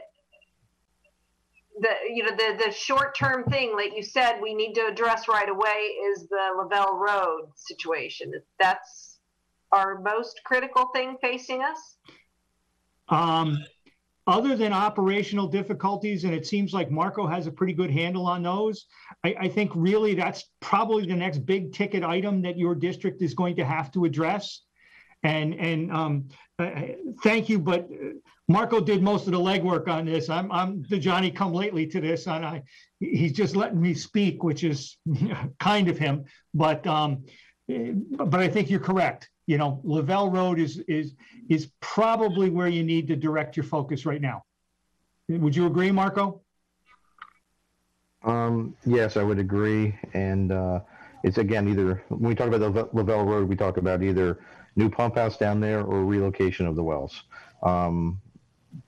the short-term thing, like you said, we need to address right away is the Lavelle Road situation. That's our most critical thing facing us. Other than operational difficulties, and it seems like Marco has a pretty good handle on those, I think really that's probably the next big ticket item that your district is going to have to address. And thank you, but Marco did most of the legwork on this. I'm the Johnny come lately to this, and he's just letting me speak, which is kind of him. But I think you're correct. Lavelle Road is probably where you need to direct your focus right now. Would you agree, Marco? Yes, I would agree. And it's again, either when we talk about the Lavelle Road, we talk about either new pump house down there or relocation of the wells.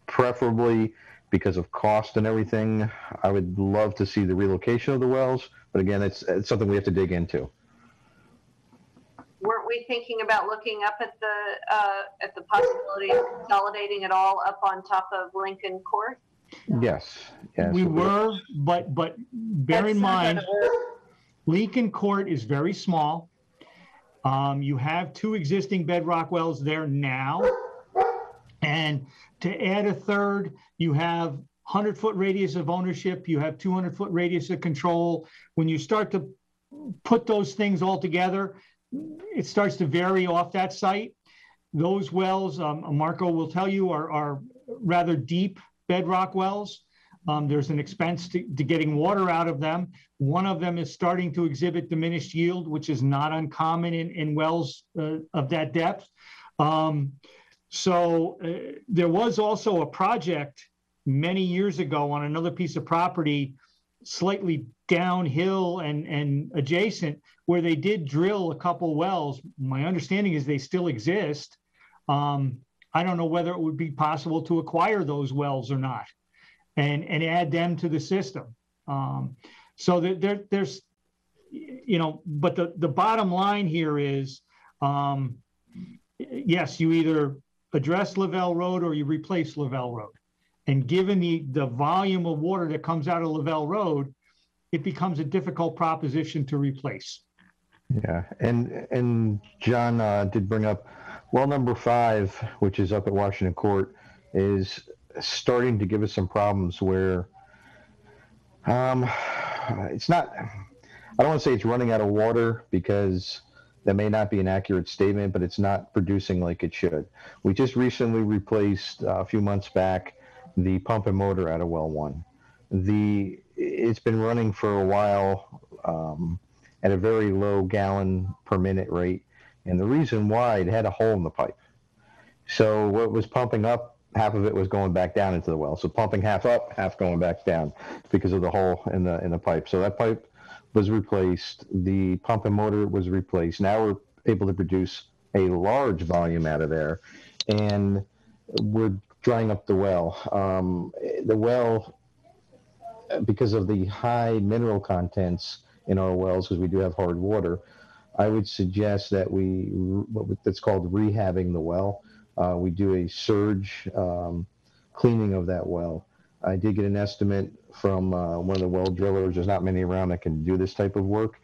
Preferably because of cost and everything, I would love to see the relocation of the wells. But again, it's something we have to dig into. Weren't we thinking about looking up at the possibility of consolidating it all up on top of Lincoln Court? Yes. We were, but bear in mind, Lincoln Court is very small. You have 2 existing bedrock wells there now. And to add a third, you have 100-foot radius of ownership. You have 200-foot radius of control. When you start to put those things all together, it starts to vary off that site. Those wells, Marco will tell you, are rather deep bedrock wells. There's an expense to getting water out of them. One of them is starting to exhibit diminished yield, which is not uncommon in wells of that depth. So there was also a project many years ago on another piece of property, slightly downhill and adjacent, where they did drill a couple wells. My understanding is they still exist. I don't know whether it would be possible to acquire those wells or not and add them to the system. So there's, but the bottom line here is, yes, you either address Lavelle Road or you replace Lavelle Road. And given the volume of water that comes out of Lavelle Road, it becomes a difficult proposition to replace. Yeah, and John did bring up well number 5, which is up at Washington Court, is starting to give us some problems where it's not, I don't want to say it's running out of water because that may not be an accurate statement, but it's not producing like it should. We just recently replaced a few months back the pump and motor out of well 1. It's been running for a while at a very low gallon per minute rate. And the reason why, it had a hole in the pipe. So what was pumping up, half of it was going back down into the well. So pumping half up, half going back down because of the hole in the pipe. So that pipe was replaced. The pump and motor was replaced. Now we're able to produce a large volume out of there, and we're drying up the well. The well, because of the high mineral contents in our wells, because we do have hard water, I would suggest that that's called rehabbing the well. We do a surge cleaning of that well. I did get an estimate from one of the well drillers. There's not many around that can do this type of work.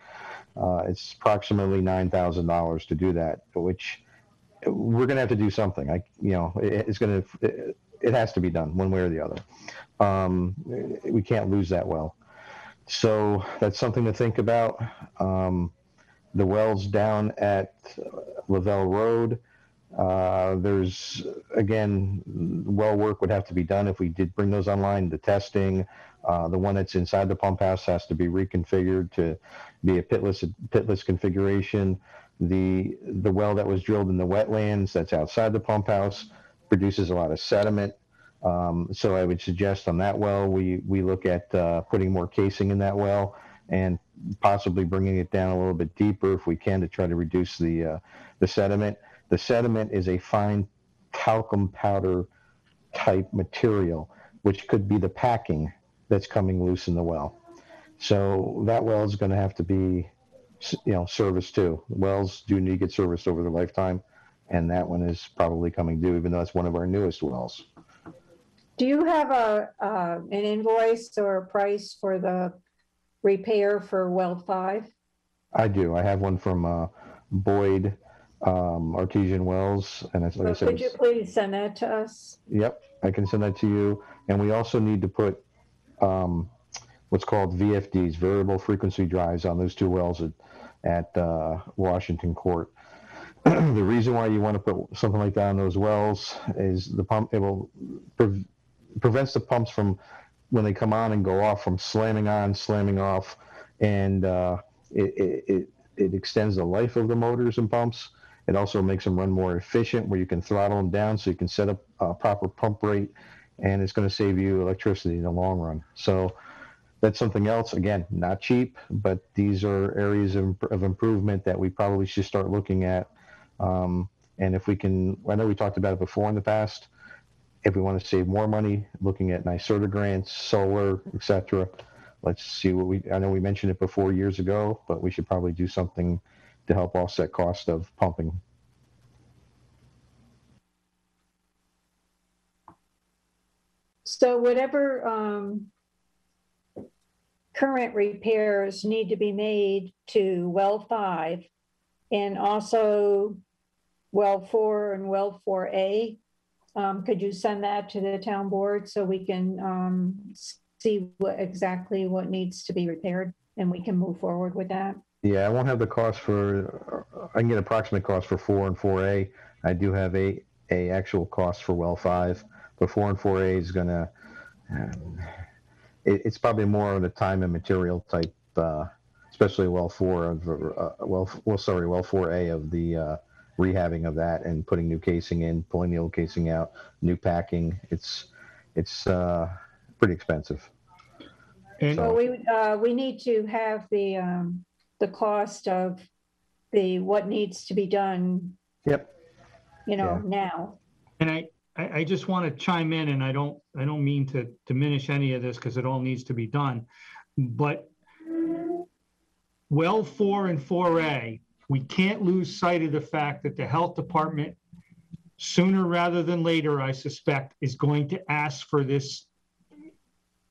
It's approximately $9,000 to do that, which we're going to have to do something. It has to be done one way or the other. We can't lose that well. So that's something to think about. The wells down at Lavelle Road, there's, again, well work would have to be done if we did bring those online. The testing, the one that's inside the pump house has to be reconfigured to be a pitless configuration. The well that was drilled in the wetlands that's outside the pump house produces a lot of sediment. So I would suggest on that well, we look at putting more casing in that well and possibly bringing it down a little bit deeper if we can to try to reduce the sediment. The sediment is a fine talcum powder type material, which could be the packing that's coming loose in the well. So that well is going to have to be, serviced too. Wells do need to get serviced over their lifetime, and that one is probably coming due, even though it's one of our newest wells. Do you have an invoice or a price for the repair for well 5? I do. I have one from Boyd Artesian Wells, and it's, like I said, could you please send that to us? Yep, I can send that to you. And we also need to put what's called VFDs, variable frequency drives, on those 2 wells at Washington Court. The reason why you want to put something like that on those wells is the pump, it will prevents the pumps from, when they come on and go off, from slamming on, slamming off, and it extends the life of the motors and pumps. It also makes them run more efficient, where you can throttle them down so you can set up a proper pump rate, and it's going to save you electricity in the long run. So that's something else, again, not cheap, but these are areas of improvement that we probably should start looking at. And if we can, I know we talked about it before in the past, if we want to save more money, looking at NYSERDA grants, solar, etc. Let's see I know we mentioned it before years ago, but we should probably do something to help offset cost of pumping. So whatever current repairs need to be made to well 5 and also well 4 and well 4A, could you send that to the town board so we can see exactly what needs to be repaired and we can move forward with that? Yeah, I won't have the cost I can get approximate cost for 4 and 4A. I do have a actual cost for well 5, but 4 and 4A is going to, it's probably more of the time and material type, especially well 4 of, well 4A of the rehabbing of that and putting new casing in, pulling the old casing out, new packing. It's pretty expensive. And so we need to have the cost of what needs to be done. Yep. Now. And I just want to chime in, and I don't mean to diminish any of this because it all needs to be done, but well 4 and 4A, we can't lose sight of the fact that the health department, sooner rather than later, I suspect, is going to ask for this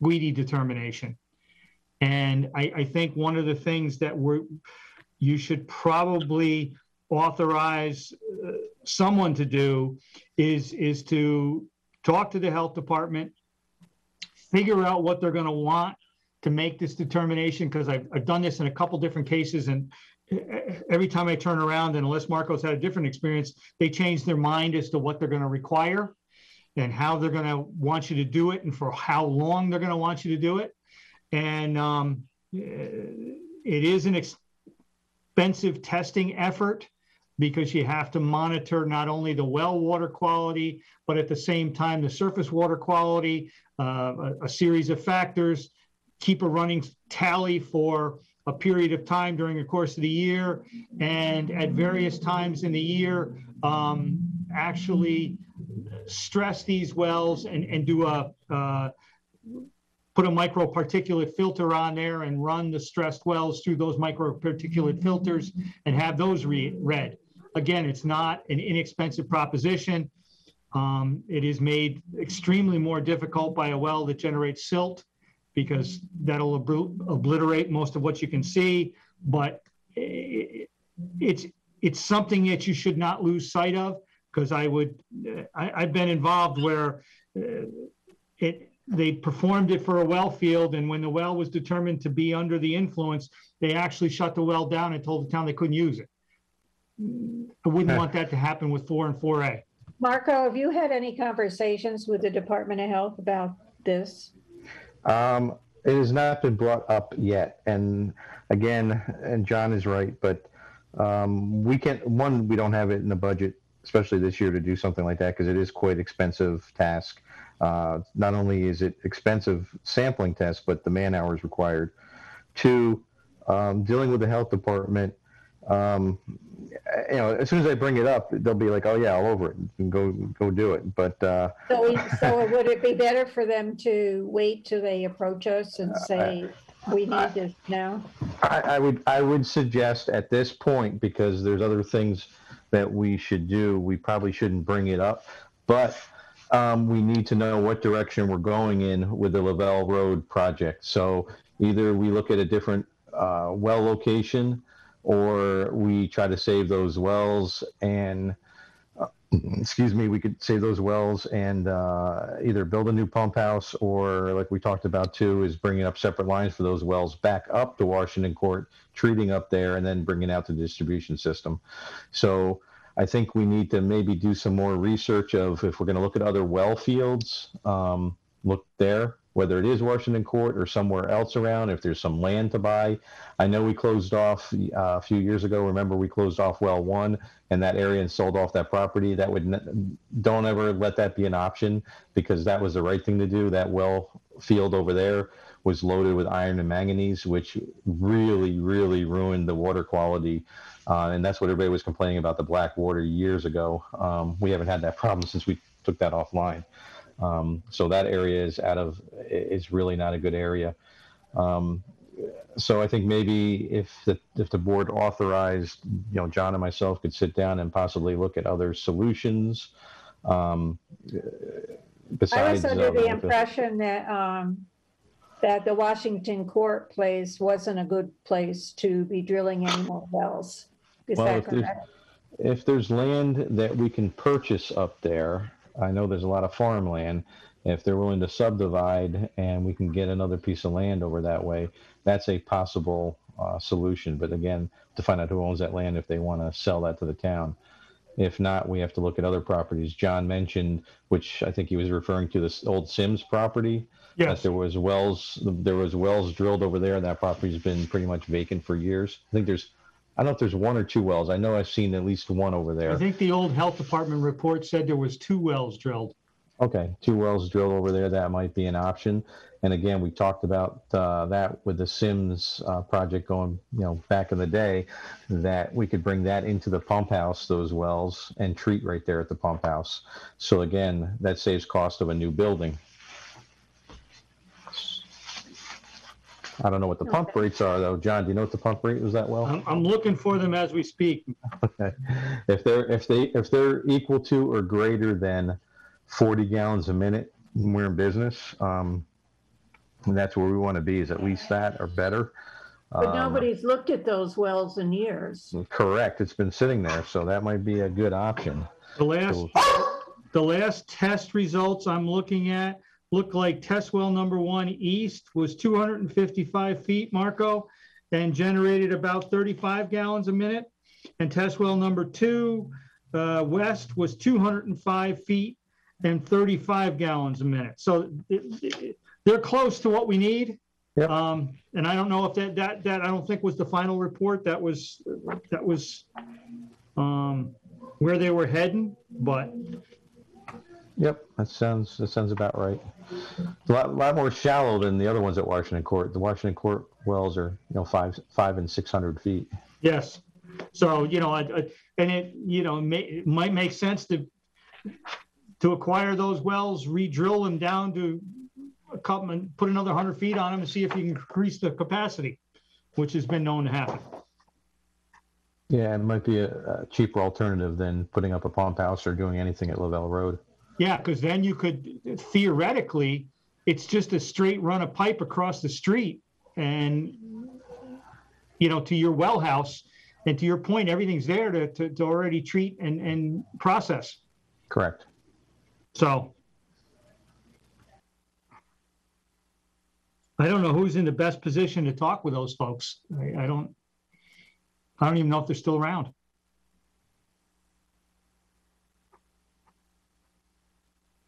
weedy determination. And I think one of the things that you should probably authorize someone to do is to talk to the health department, figure out what they're going to want to make this determination, because I've done this in a couple different cases, and every time I turn around, and unless Marco's had a different experience, they change their mind as to what they're going to require and how they're going to want you to do it and for how long they're going to want you to do it. And it is an expensive testing effort, because you have to monitor not only the well water quality, but at the same time the surface water quality, a series of factors, keep a running tally for a period of time during the course of the year, and at various times in the year, actually stress these wells and do put a microparticulate filter on there and run the stressed wells through those microparticulate filters and have those read. Again, it's not an inexpensive proposition. It is made extremely more difficult by a well that generates silt, because that'll obliterate most of what you can see. But it's something that you should not lose sight of, because I've been involved where they performed it for a well field, and when the well was determined to be under the influence, they actually shut the well down and told the town they couldn't use it. I wouldn't want that to happen with 4 and 4A. Marco, have you had any conversations with the Department of Health about this? It has not been brought up yet. And again, and John is right, but we don't have it in the budget, especially this year, to do something like that, because it is quite expensive task. Not only is it expensive sampling test, but the man hours required. 2, dealing with the health department, as soon as I bring it up, they'll be like, "Oh yeah, all over it. You can go do it." But so would it be better for them to wait till they approach us and say, "We need this now"? I would suggest at this point, because there's other things that we should do. We probably shouldn't bring it up, but we need to know what direction we're going in with the Lavelle Road project. So either we look at a different well location, or we try to save those wells and, we could save those wells and either build a new pump house, or like we talked about too, is bringing up separate lines for those wells back up to Washington Court, treating up there, and then bringing out the distribution system. So I think we need to maybe do some more research of, if we're going to look at other well fields, look there, whether it is Washington Court or somewhere else around, if there's some land to buy. I know we closed off a few years ago. Remember, we closed off well 1 in that area and sold off that property. Don't ever let that be an option, because that was the right thing to do. That well field over there was loaded with iron and manganese, which really, really ruined the water quality. And that's what everybody was complaining about, the black water years ago. We haven't had that problem since we took that offline. So that area is really not a good area. So I think maybe if the board authorized, John and myself could sit down and possibly look at other solutions. Besides, I was under the impression that the Washington Court place wasn't a good place to be drilling any more wells. Is that correct? If there's land that we can purchase up there, I know there's a lot of farmland. If they're willing to subdivide and we can get another piece of land over that way, that's a possible solution. But again, to find out who owns that land if they want to sell that to the town. If not, we have to look at other properties. John mentioned, which I think he was referring to, this old Sims property. Yes. That there was wells drilled over there, and that property's been pretty much vacant for years. I don't know if there's 1 or 2 wells. I know I've seen at least 1 over there. I think the old health department report said there was 2 wells drilled. Okay, 2 wells drilled over there. That might be an option. And again, we talked about that with the Sims project going, back in the day, that we could bring that into the pump house, those wells, and treat right there at the pump house. So again, that saves cost of a new building. I don't know what the pump rates are, though. John, do you know what the pump rate was that well? I'm looking for them as we speak. Okay. If they're equal to or greater than 40 gallons a minute, we're in business. And that's where we want to be, is at least that or better. But nobody's looked at those wells in years. Correct. It's been sitting there, so that might be a good option. The last test results I'm looking at look like test well number 1 east was 255 feet, Marco, and generated about 35 gallons a minute. And test well number 2 west was 205 feet and 35 gallons a minute. So they're close to what we need. Yep. And I don't know if that I don't think was the final report. That was where they were heading, but. Yep, that sounds about right. A lot more shallow than the other ones at Washington Court. The Washington Court wells are 500 and 600 feet. Yes, so and it might make sense to acquire those wells, re-drill them down to a couple, and put another 100 feet on them and see if you can increase the capacity, which has been known to happen. Yeah, it might be a cheaper alternative than putting up a pump house or doing anything at Lavelle Road. Yeah, because then you could, theoretically, it's just a straight run of pipe across the street and, to your well house. And to your point, everything's there to already treat and process. Correct. So I don't know who's in the best position to talk with those folks. I don't even know if they're still around.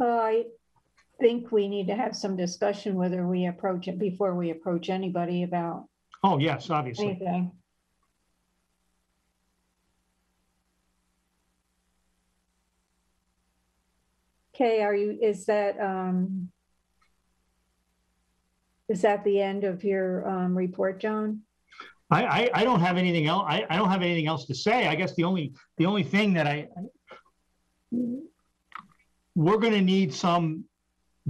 I think we need to have some discussion whether we approach it before we approach anybody about Oh, yes, obviously. anything. Okay, is that the end of your report, John? I don't have anything else. I don't have anything else to say. I guess the only thing that we're going to need some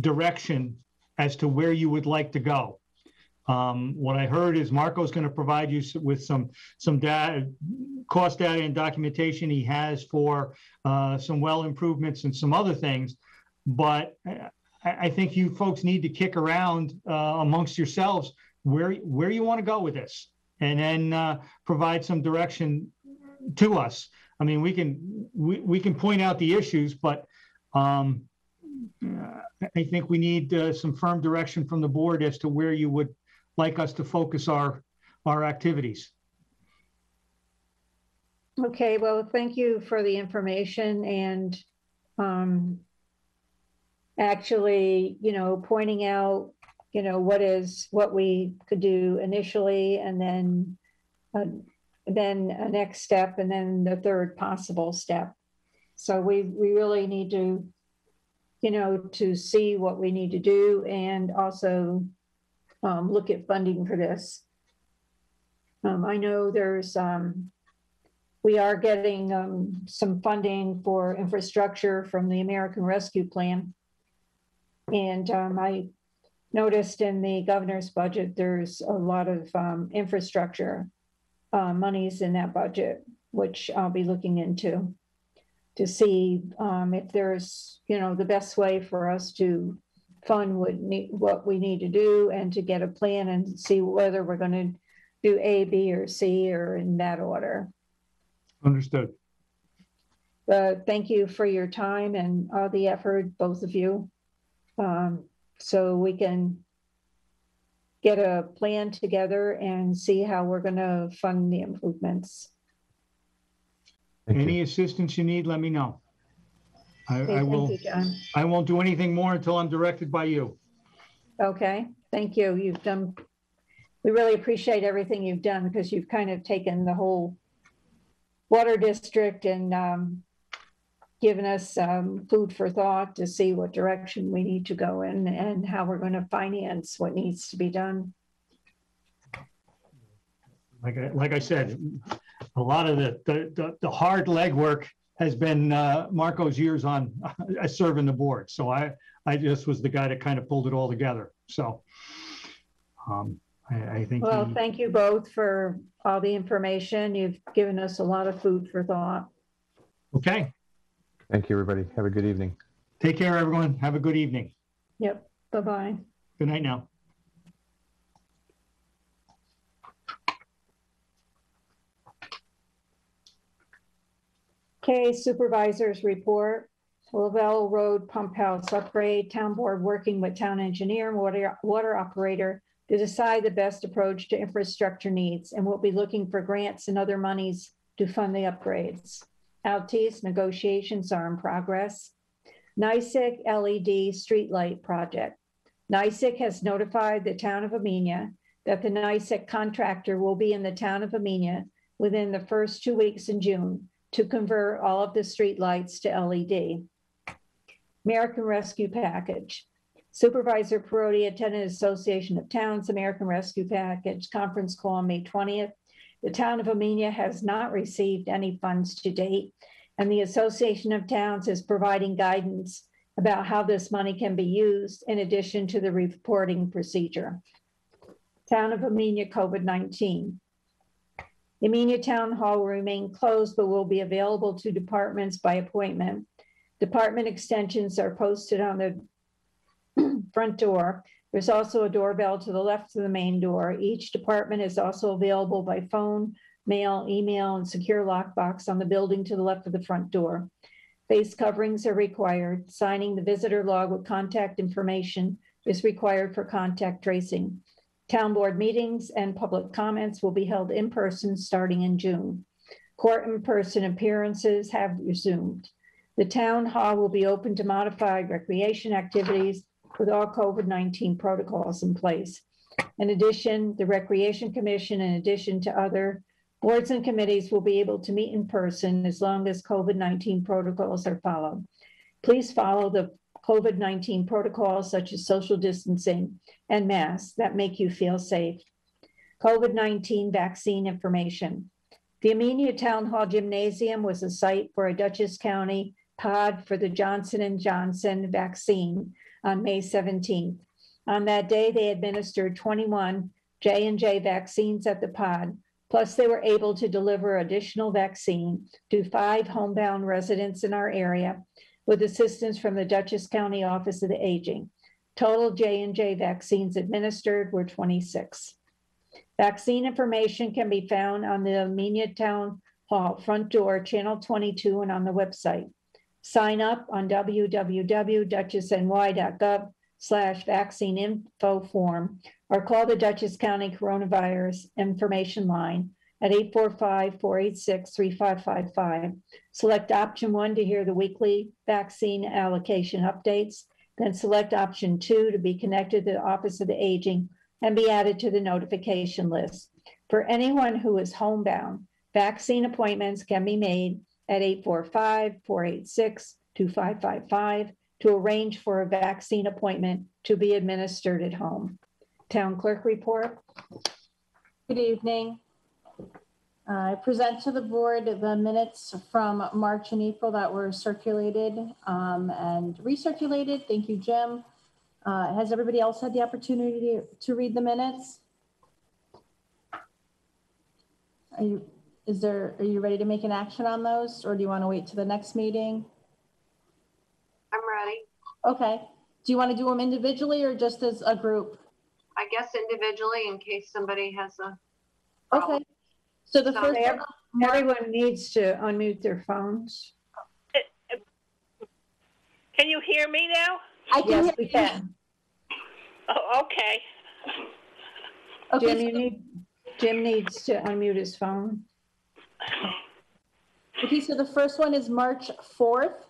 direction as to where you would like to go. What I heard is Marco's going to provide you with some data, cost data and documentation he has for some well improvements and some other things. But I think you folks need to kick around amongst yourselves where you want to go with this, and then provide some direction to us. I mean, we can point out the issues, but I think we need some firm direction from the board as to where you would like us to focus our activities. Okay, well, thank you for the information and actually, pointing out, what we could do initially, and then a next step, and then the third possible step. So we really need to, to see what we need to do, and also look at funding for this. I know we are getting some funding for infrastructure from the American Rescue Plan. And I noticed in the governor's budget, there's a lot of infrastructure monies in that budget, which I'll be looking into to see if there's, the best way for us to fund what we need to do, and to get a plan and see whether we're going to do A, B, or C, or in that order. Understood. But thank you for your time and all the effort, both of you. So we can get a plan together and see how we're going to fund the improvements. Any assistance you need, let me know. Okay, I will. thank you, John. I won't do anything more until I'm directed by you. Okay, thank you. We really appreciate everything you've done, because you've kind of taken the whole water district and given us food for thought to see what direction we need to go in and how we're going to finance what needs to be done. Like I said, a lot of the hard legwork has been Marco's years on serving the board. So I just was the guy that kind of pulled it all together. So I think. Well, thank you both for all the information. You've given us a lot of food for thought. Okay. Thank you, everybody. Have a good evening. Take care, everyone. Have a good evening. Yep. Bye-bye. Good night now. Okay, supervisors report. Lavelle Road Pump House upgrade. Town board working with town engineer and water operator to decide the best approach to infrastructure needs, and we'll be looking for grants and other monies to fund the upgrades. Altis negotiations are in progress. NYSEG LED streetlight project. NYSEG has notified the town of Amenia that the NYSEG contractor will be in the town of Amenia within the first 2 weeks in June to convert all of the streetlights to LED. American Rescue Package. Supervisor Perotti attended Association of Towns American Rescue Package conference call on May 20th. The town of Amenia has not received any funds to date, and the Association of Towns is providing guidance about how this money can be used in addition to the reporting procedure. Town of Amenia COVID-19. The Amenia Town Hall will remain closed, but will be available to departments by appointment. Department extensions are posted on the front door. There's also a doorbell to the left of the main door. Each department is also available by phone mail, email, and secure lockbox on the building to the left of the front door. Face coverings are required. Signing the visitor log with contact information is required for contact tracing. Town board meetings and public comments will be held in person starting in June. Court in-person appearances have resumed. The town hall will be open to modified recreation activities with all COVID-19 protocols in place. In addition, the Recreation Commission, in addition to other boards and committees, will be able to meet in person as long as COVID-19 protocols are followed. Please follow the COVID-19 protocols such as social distancing and masks that make you feel safe. COVID-19 vaccine information. The Amenia Town Hall Gymnasium was a site for a Dutchess County pod for the Johnson & Johnson vaccine on May 17th. On that day, they administered 21 J&J vaccines at the pod, plus they were able to deliver additional vaccine to 5 homebound residents in our area with assistance from the Dutchess County Office of the Aging. Total J&J vaccines administered were 26. Vaccine information can be found on the Amenia Town Hall front door, channel 22, and on the website. Sign up on www.dutchessny.gov/vaccine info form or call the Dutchess County Coronavirus Information Line at 845-486-3555. Select option 1 to hear the weekly vaccine allocation updates, then select option 2 to be connected to the Office of the Aging and be added to the notification list. For anyone who is homebound, vaccine appointments can be made at 845-486-2555 to arrange for a vaccine appointment to be administered at home. Town clerk report. Good evening. I present to the board the minutes from March and April that were circulated and recirculated. Thank you, Jim. Has everybody else had the opportunity to read the minutes? Are you ready to make an action on those, or do you want to wait to the next meeting? I'm ready. Okay. Do you want to do them individually or just as a group? I guess individually in case somebody has a problem. Okay. So the first one, Everyone needs to unmute their phones. Can you hear me now? I can Yes, hear we you. can. Oh, okay. Okay, Jim needs to unmute his phone. okay, so the first one is March 4th.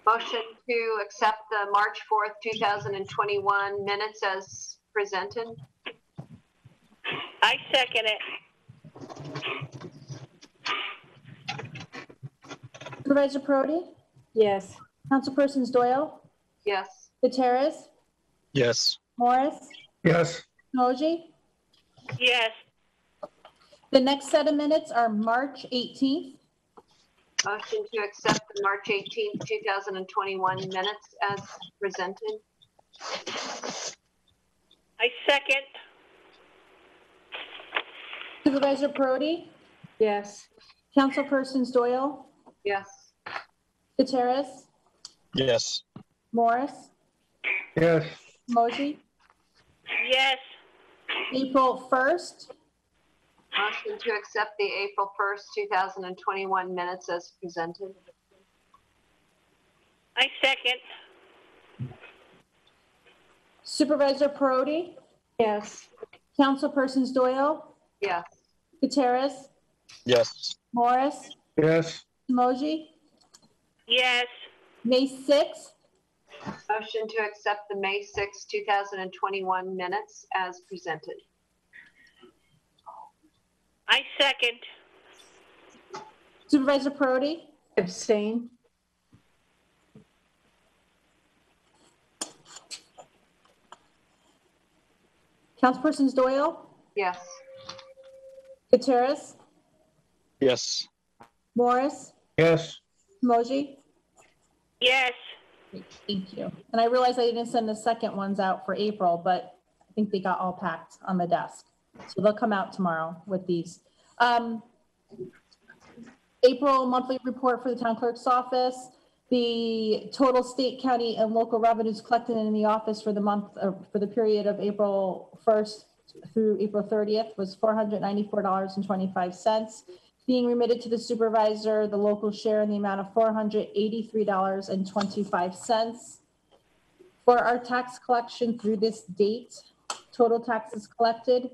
Motion to accept the March 4th, 2021 minutes as presented. I second it. Supervisor Prodi, Yes. Councilpersons Doyle, Yes. Gutierrez, Yes. Morris, Yes. Moji. Yes. The next set of minutes are March 18th. Motion to accept the March 18th, 2021 minutes as presented. I second. Supervisor Prodi, Yes. Councilpersons Doyle, Yes. Gutierrez, Yes. Morris, Yes. Moji. Yes. April 1st, Motion to accept the April 1st, 2021 minutes as presented. I second. Supervisor Prodi, Yes. Councilpersons Doyle, Yes. Gutierrez, Yes. Morris, Yes. Moji. Yes. May 6th, Motion to accept the May 6th, 2021 minutes as presented. I second. Supervisor Prodi, Abstain. Councilpersons Doyle, Yes. Gutierrez, Yes. Morris, Yes. Moji. Yes. Thank you. And I realize I didn't send the second ones out for April, but I think they got all packed on the desk. So they'll come out tomorrow with these. April monthly report for the town clerk's office. The total state, county, and local revenues collected in the office for the month, for the period of April 1st through April 30th was $494.25. Being remitted to the supervisor, the local share in the amount of $483.25. For our tax collection through this date, total taxes collected,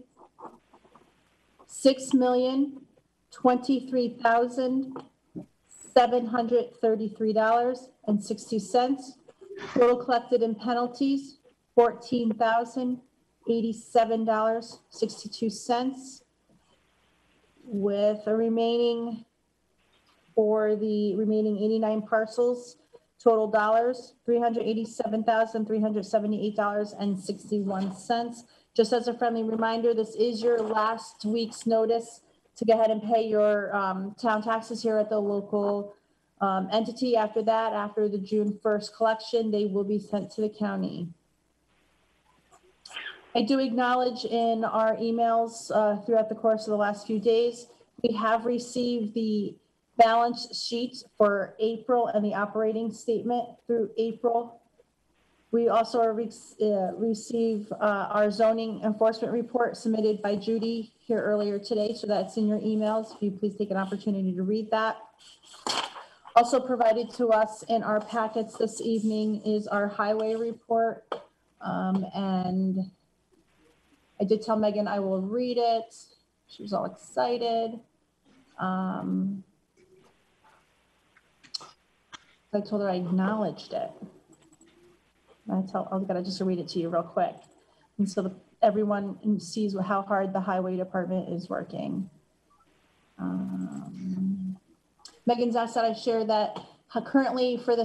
$6,023,733.60. Total collected in penalties, $14,087.62, with a remaining for the remaining 89 parcels, total dollars, $387,378.61. Just as a friendly reminder, this is your last week's notice to go ahead and pay your town taxes here at the local entity. After that, after the June 1st collection, they will be sent to the county. I do acknowledge in our emails throughout the course of the last few days, we have received the balance sheet for April and the operating statement through April. We also receive our zoning enforcement report submitted by Judy here earlier today, so that's in your emails. If you please take an opportunity to read that. Also provided to us in our packets this evening is our highway report. And I did tell Megan I will read it. She was all excited. I told her I acknowledged it. I've got to just read it to you real quick. And so everyone sees how hard the highway department is working. Megan's asked that I share that currently for the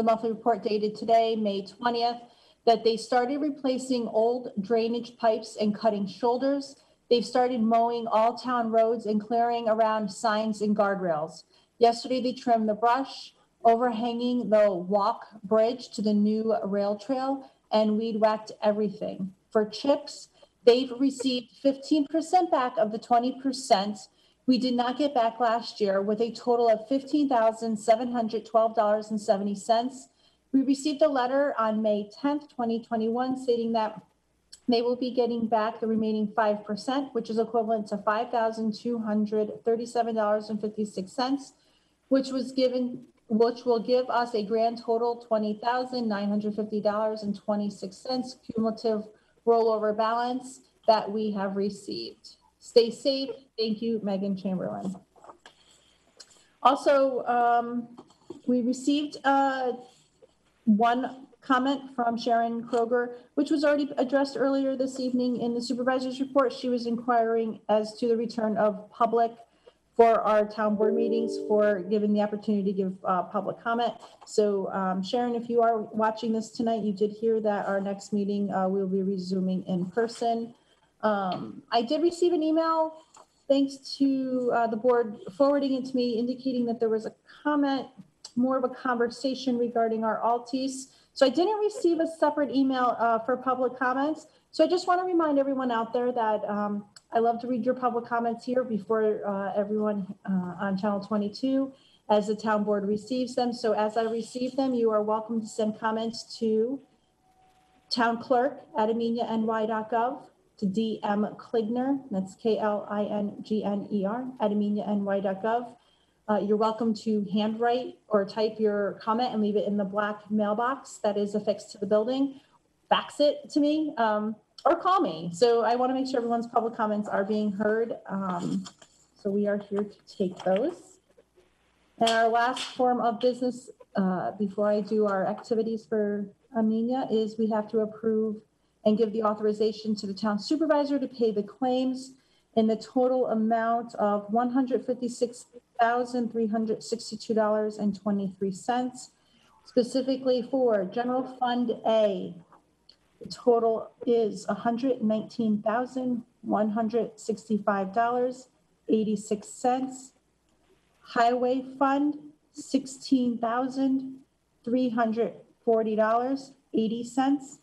monthly report dated today, May 20th, that they started replacing old drainage pipes and cutting shoulders. They've started mowing all town roads and clearing around signs and guardrails. Yesterday, they trimmed the brush overhanging the walk bridge to the new rail trail and weed whacked everything. For chips, they've received 15% back of the 20% we did not get back last year, with a total of $15,712.70. We received a letter on May 10th, 2021, stating that they will be getting back the remaining 5%, which is equivalent to $5,237.56, which will give us a grand total $20,950.26 cumulative rollover balance that we have received. Stay safe. Thank you, Megan Chamberlain. Also, we received one comment from Sharon Kroger, which was already addressed earlier this evening in the supervisor's report. She was inquiring as to the return of public for our town board meetings, for giving the opportunity to give public comment. So Sharon, if you are watching this tonight, you did hear that our next meeting we'll be resuming in person. I did receive an email, thanks to the board forwarding it to me, indicating that there was a comment, more of a conversation regarding our alties. So I didn't receive a separate email for public comments. So I just want to remind everyone out there that I love to read your public comments here before everyone on Channel 22 as the town board receives them. So as I receive them, you are welcome to send comments to townclerk@AmeniaNY.gov, to DM Klingner, that's KLINGNER, @AmeniaNY.gov. You're welcome to handwrite or type your comment and leave it in the black mailbox that is affixed to the building. Fax it to me or call me. So I want to make sure everyone's public comments are being heard. So we are here to take those. And our last form of business before I do our activities for Amenia is we have to approve and give the authorization to the town supervisor to pay the claims in the total amount of $156,362.23, specifically for General Fund A. The total is $119,165.86. Highway Fund, $16,340.80.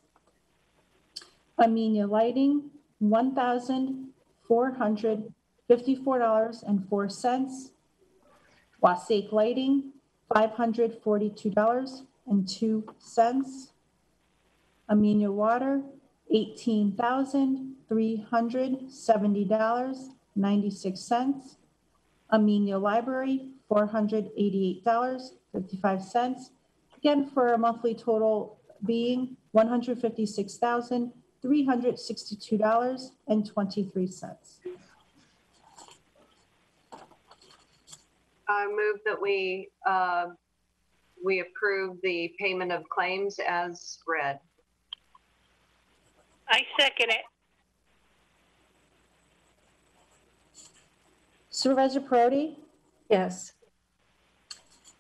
Amenia Lighting, $1,454.04. Wasake Lighting, $542.02. Amenia Water, $18,370.96. Amenia Library, $488.55. Again, for a monthly total being $156,362.23. I move that we approve the payment of claims as read. I second it. Supervisor Perotti, Yes.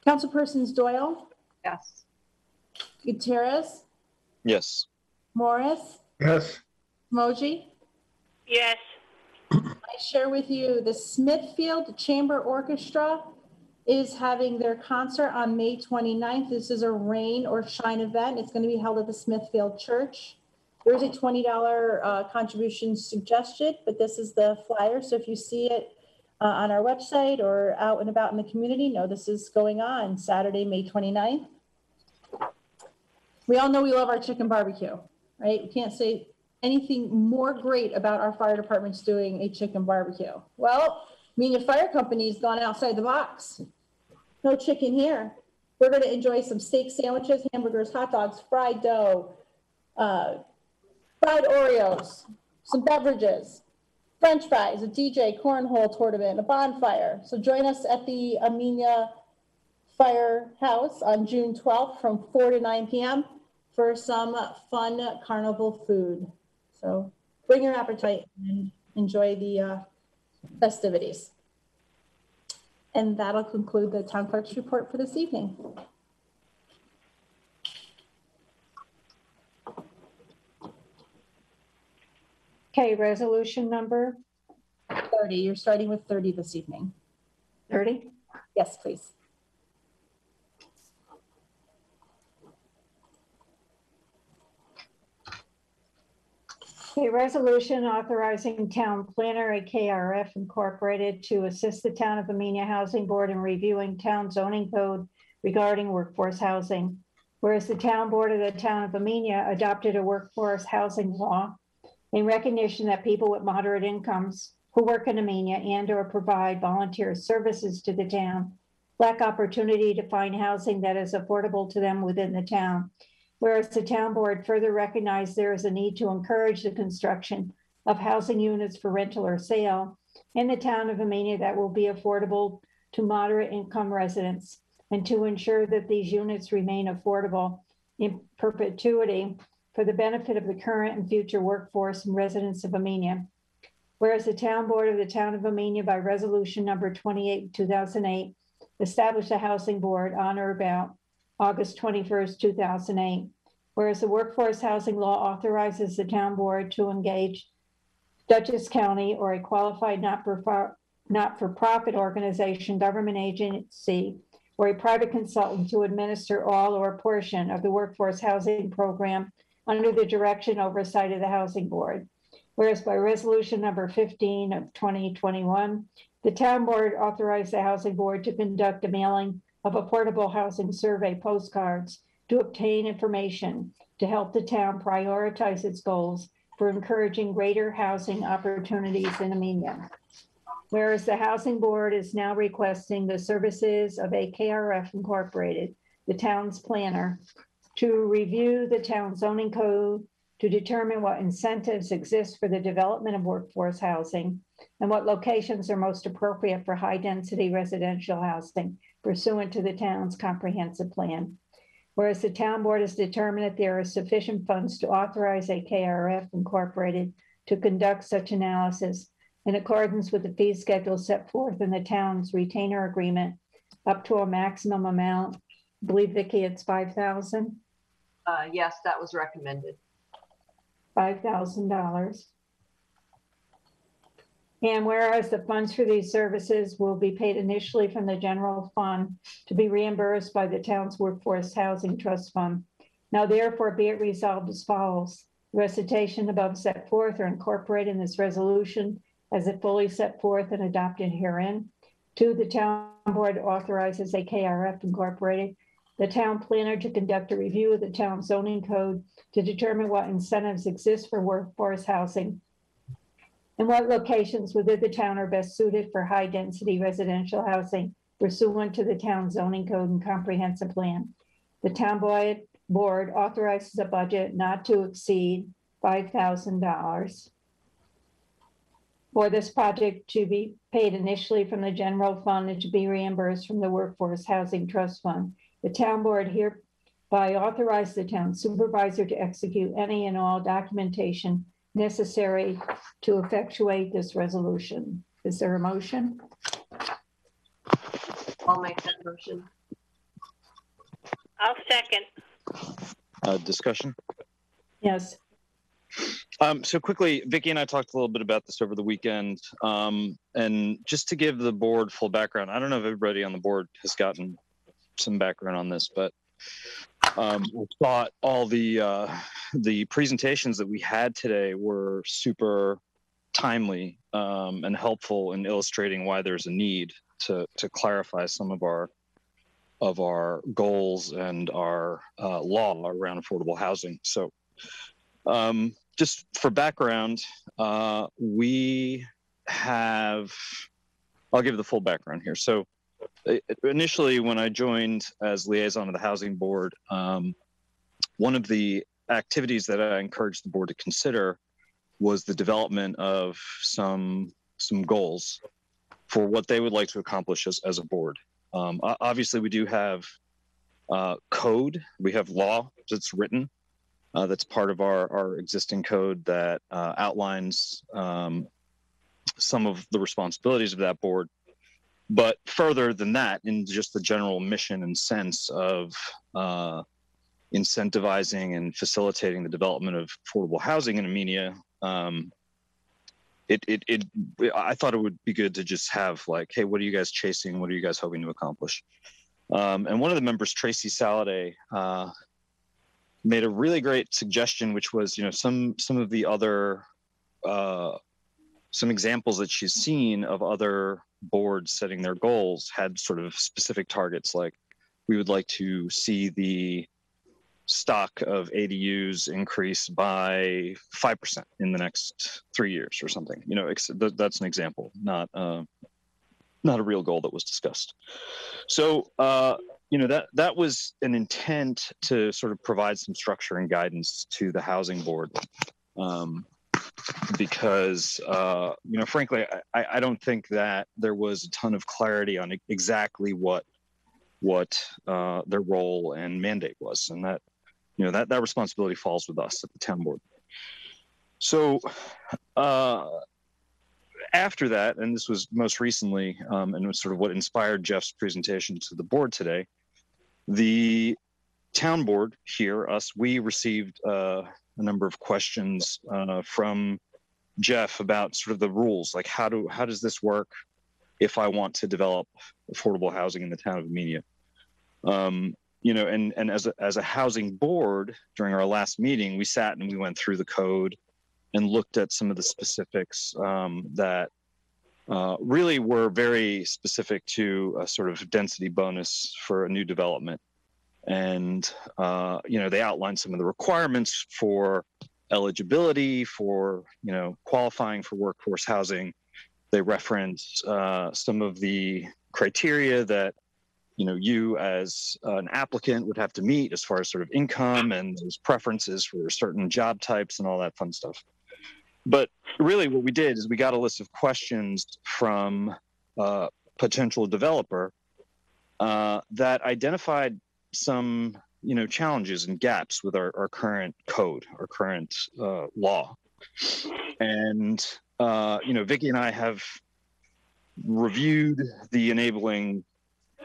Councilpersons Doyle, Yes. Gutierrez, Yes. Morris, Yes. Moji. Yes. I share with you the Smithfield Chamber Orchestra is having their concert on May 29th. This is a rain or shine event. It's going to be held at the Smithfield Church. There is a $20 contribution suggested, but this is the flyer. So if you see it on our website or out and about in the community, know this is going on Saturday, May 29th. We all know we love our chicken barbecue, right? We can't say anything more great about our fire departments doing a chicken barbecue. Well, Amenia Fire Company's gone outside the box. No chicken here. We're going to enjoy some steak sandwiches, hamburgers, hot dogs, fried dough, fried Oreos, some beverages, French fries, a DJ cornhole tournament, a bonfire. So join us at the Amenia Firehouse on June 12th from 4 to 9 p.m. for some fun carnival food. So bring your appetite and enjoy the festivities. And that'll conclude the town clerk's report for this evening. Okay, resolution number 30. You're starting with 30 this evening. 30. Yes, please. A resolution authorizing town planner, a KRF Incorporated, to assist the town of Amenia Housing Board in reviewing town zoning code regarding workforce housing. Whereas the town board of the town of Amenia adopted a workforce housing law in recognition that people with moderate incomes who work in Amenia and/or provide volunteer services to the town lack opportunity to find housing that is affordable to them within the town. Whereas the town board further recognized there is a need to encourage the construction of housing units for rental or sale in the town of Amenia that will be affordable to moderate income residents, and to ensure that these units remain affordable in perpetuity for the benefit of the current and future workforce and residents of Amenia. Whereas the town board of the town of Amenia by resolution number 28, 2008, established a housing board on or about August 21st, 2008. Whereas the workforce housing law authorizes the town board to engage Dutchess County or a qualified not-for-profit organization, government agency, or a private consultant to administer all or a portion of the workforce housing program under the direction oversight of the housing board. Whereas by resolution number 15 of 2021, the town board authorized the housing board to conduct a mailing of affordable housing survey postcards to obtain information to help the town prioritize its goals for encouraging greater housing opportunities in Amenia. Whereas the housing board is now requesting the services of a KRF Incorporated, the town's planner, to review the town zoning code to determine what incentives exist for the development of workforce housing and what locations are most appropriate for high-density residential housing pursuant to the town's comprehensive plan. Whereas the town board has determined that there are sufficient funds to authorize a KRF Incorporated to conduct such analysis in accordance with the fee schedule set forth in the town's retainer agreement up to a maximum amount. I believe, Vicki, it's $5,000. Yes, that was recommended. $5,000. And whereas the funds for these services will be paid initially from the general fund to be reimbursed by the town's workforce housing trust fund. Now therefore be it resolved as follows. The recitation above set forth are incorporated in this resolution as it fully set forth and adopted herein. 2, the town board authorizes a KRF Incorporated the town planner to conduct a review of the town zoning code to determine what incentives exist for workforce housing and what locations within the town are best suited for high-density residential housing pursuant to the town zoning code and comprehensive plan. The town board authorizes a budget not to exceed $5,000 for this project to be paid initially from the general fund and to be reimbursed from the Workforce Housing Trust Fund. The town board hereby authorizes the town supervisor to execute any and all documentation necessary to effectuate this resolution. Is there a motion? I'll make that motion. I'll second. Discussion. Yes. So quickly, Vicki and I talked a little bit about this over the weekend. And just to give the board full background, I don't know if everybody on the board has gotten some background on this, but we thought all the presentations that we had today were super timely and helpful in illustrating why there's a need to clarify some of our goals and our law around affordable housing. So just for background, we have, I'll give the full background here. So initially when I joined as liaison of the housing board, one of the activities that I encouraged the board to consider was the development of some goals for what they would like to accomplish as a board. Obviously we do have code, we have law that's written, that's part of our existing code that outlines some of the responsibilities of that board. But further than that, in just the general mission and sense of incentivizing and facilitating the development of affordable housing in Amenia, I thought it would be good to just have like, hey, what are you guys chasing? What are you guys hoping to accomplish? And one of the members, Tracy Saladay, made a really great suggestion, which was, some of the other, some examples that she's seen of other boards setting their goals had sort of specific targets, like we would like to see the stock of ADUs increase by 5% in the next 3 years or something. That's an example, not a real goal that was discussed. So, that was an intent to sort of provide some structure and guidance to the housing board. Because, frankly, I don't think that there was a ton of clarity on exactly what their role and mandate was, and that that responsibility falls with us at the town board. So after that, and this was most recently, and it was sort of what inspired Jeff's presentation to the board today, the town board here, we received a number of questions from Jeff about sort of the rules, like how does this work if I want to develop affordable housing in the town of Amenia? And as a housing board, during our last meeting, we sat and we went through the code and looked at some of the specifics that really were very specific to a sort of density bonus for a new development. And, they outlined some of the requirements for eligibility, for, qualifying for workforce housing. They referenced some of the criteria that, you as an applicant would have to meet as far as sort of income and those preferences for certain job types and all that fun stuff. But really what we did is we got a list of questions from a potential developer that identified some, challenges and gaps with our current code, our current law. And, Vicki and I have reviewed the enabling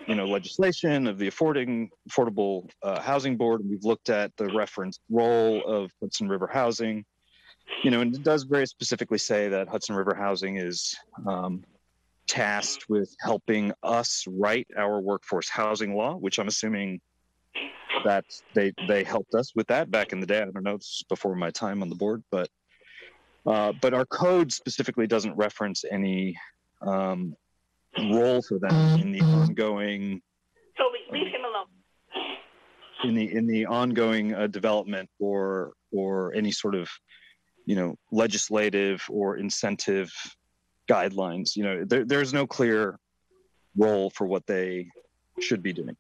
legislation of the Affordable Housing Board. We've looked at the referenced role of Hudson River Housing, and it does very specifically say that Hudson River Housing is tasked with helping us write our workforce housing law, which I'm assuming that they helped us with that back in the day. I don't know, this is before my time on the board, but our code specifically doesn't reference any role for them in the ongoing. So leave him alone. in the ongoing development or any sort of, you know, legislative or incentive guidelines. You know, there's no clear role for what they should be doing,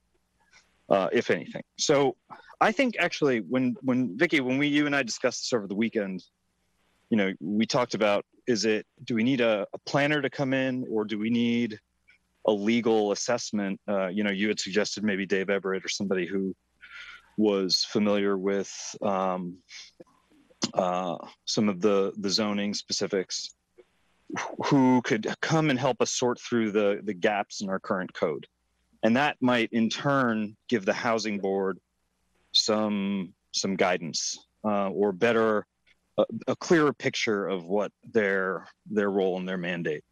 if anything. So I think actually when Vicky, when you and I discussed this over the weekend, you know, we talked about, do we need a planner to come in, or do we need a legal assessment? You know, you had suggested maybe Dave Everett or somebody who was familiar with some of the zoning specifics, who could come and help us sort through the gaps in our current code. And that might in turn give the housing board some guidance, or better, a clearer picture of what their role and their mandate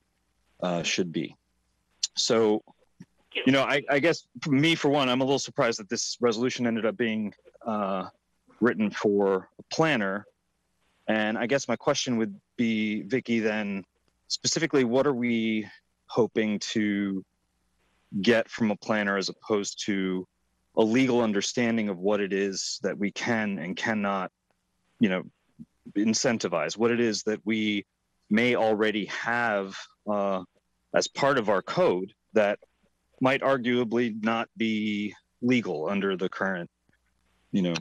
should be. So, you know, I guess for me, for one, I'm a little surprised that this resolution ended up being written for a planner. And I guess my question would be, Vicky, then specifically, what are we hoping to get from a planner as opposed to a legal understanding of what it is that we can and cannot, you know, incentivize, what it is that we may already have as part of our code that might arguably not be legal under the current, you know,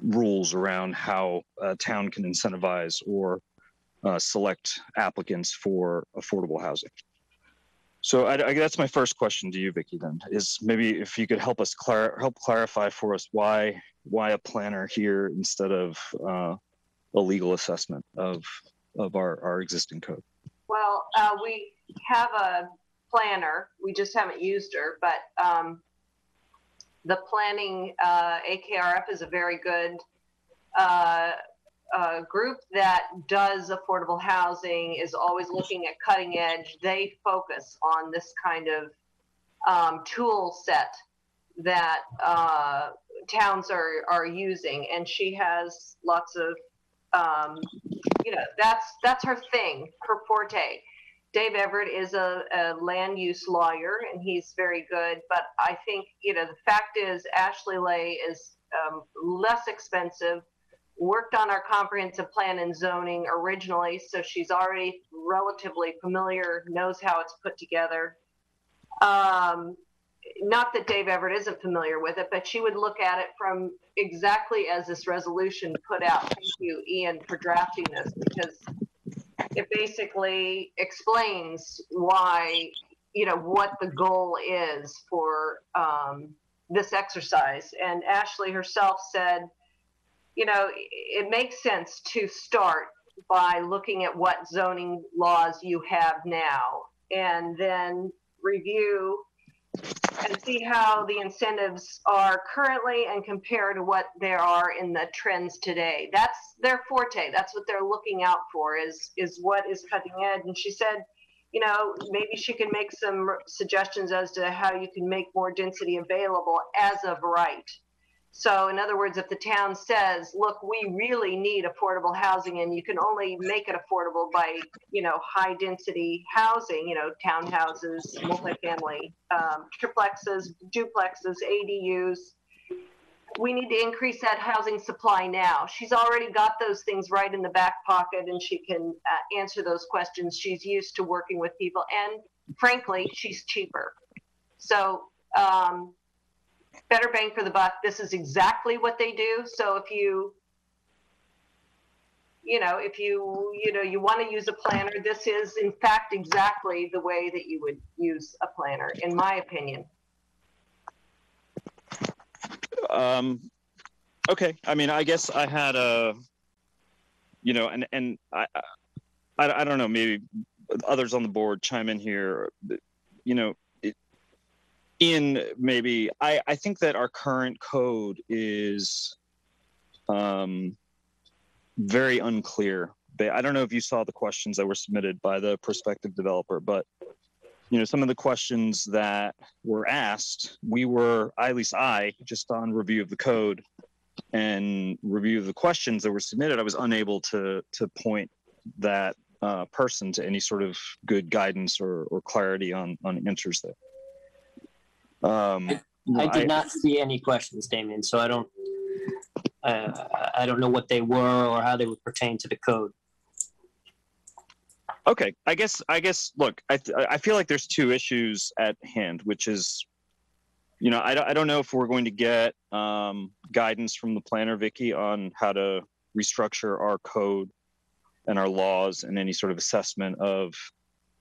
rules around how a town can incentivize or select applicants for affordable housing. So that's my first question to you, Vicky, then, is maybe if you could help us help clarify for us why a planner here instead of a legal assessment of our existing code. Well, we have a planner. We just haven't used her, but the planning AKRF is a very good group that does affordable housing, is always looking at cutting edge. They focus on this kind of tool set that towns are using, and she has lots of you know, that's her thing, her forte. Dave Everett is a land use lawyer, and he's very good. But I think, you know, the fact is Ashley Lay is less expensive, worked on our comprehensive plan and zoning originally, so she's already relatively familiar, knows how it's put together. Not that Dave Everett isn't familiar with it, but she would look at it from exactly as this resolution put out. Thank you, Ian, for drafting this, because it basically explains why, you know, what the goal is for this exercise. And Ashley herself said, you know, it makes sense to start by looking at what zoning laws you have now, and then review and see how the incentives are currently and compare to what there are in the trends today. That's their forte. That's what they're looking out for, is what is cutting edge. And she said, you know, maybe she can make some suggestions as to how you can make more density available as of right. So in other words, if the town says, look, we really need affordable housing, and you can only make it affordable by, you know, high density housing, you know, townhouses, multifamily, triplexes, duplexes, ADUs, we need to increase that housing supply now. She's already got those things right in the back pocket, and she can answer those questions. She's used to working with people, and frankly, she's cheaper. So, better bang for the buck. This is exactly what they do. So if you want to use a planner, this is in fact exactly the way that you would use a planner, in my opinion. Okay. I mean, I guess I had a, you know, and I don't know, maybe others on the board chime in here, you know, I think that our current code is very unclear. I don't know if you saw the questions that were submitted by the prospective developer, but you know, some of the questions that were asked, at least I, just on review of the code and review of the questions that were submitted, I was unable to point that person to any sort of good guidance or clarity on answers there. I did not see any questions, Damien, so I don't know what they were or how they would pertain to the code. Okay, I guess. Look, I feel like there's two issues at hand, which is, I don't know if we're going to get guidance from the planner, Vicky, on how to restructure our code and our laws and any sort of assessment of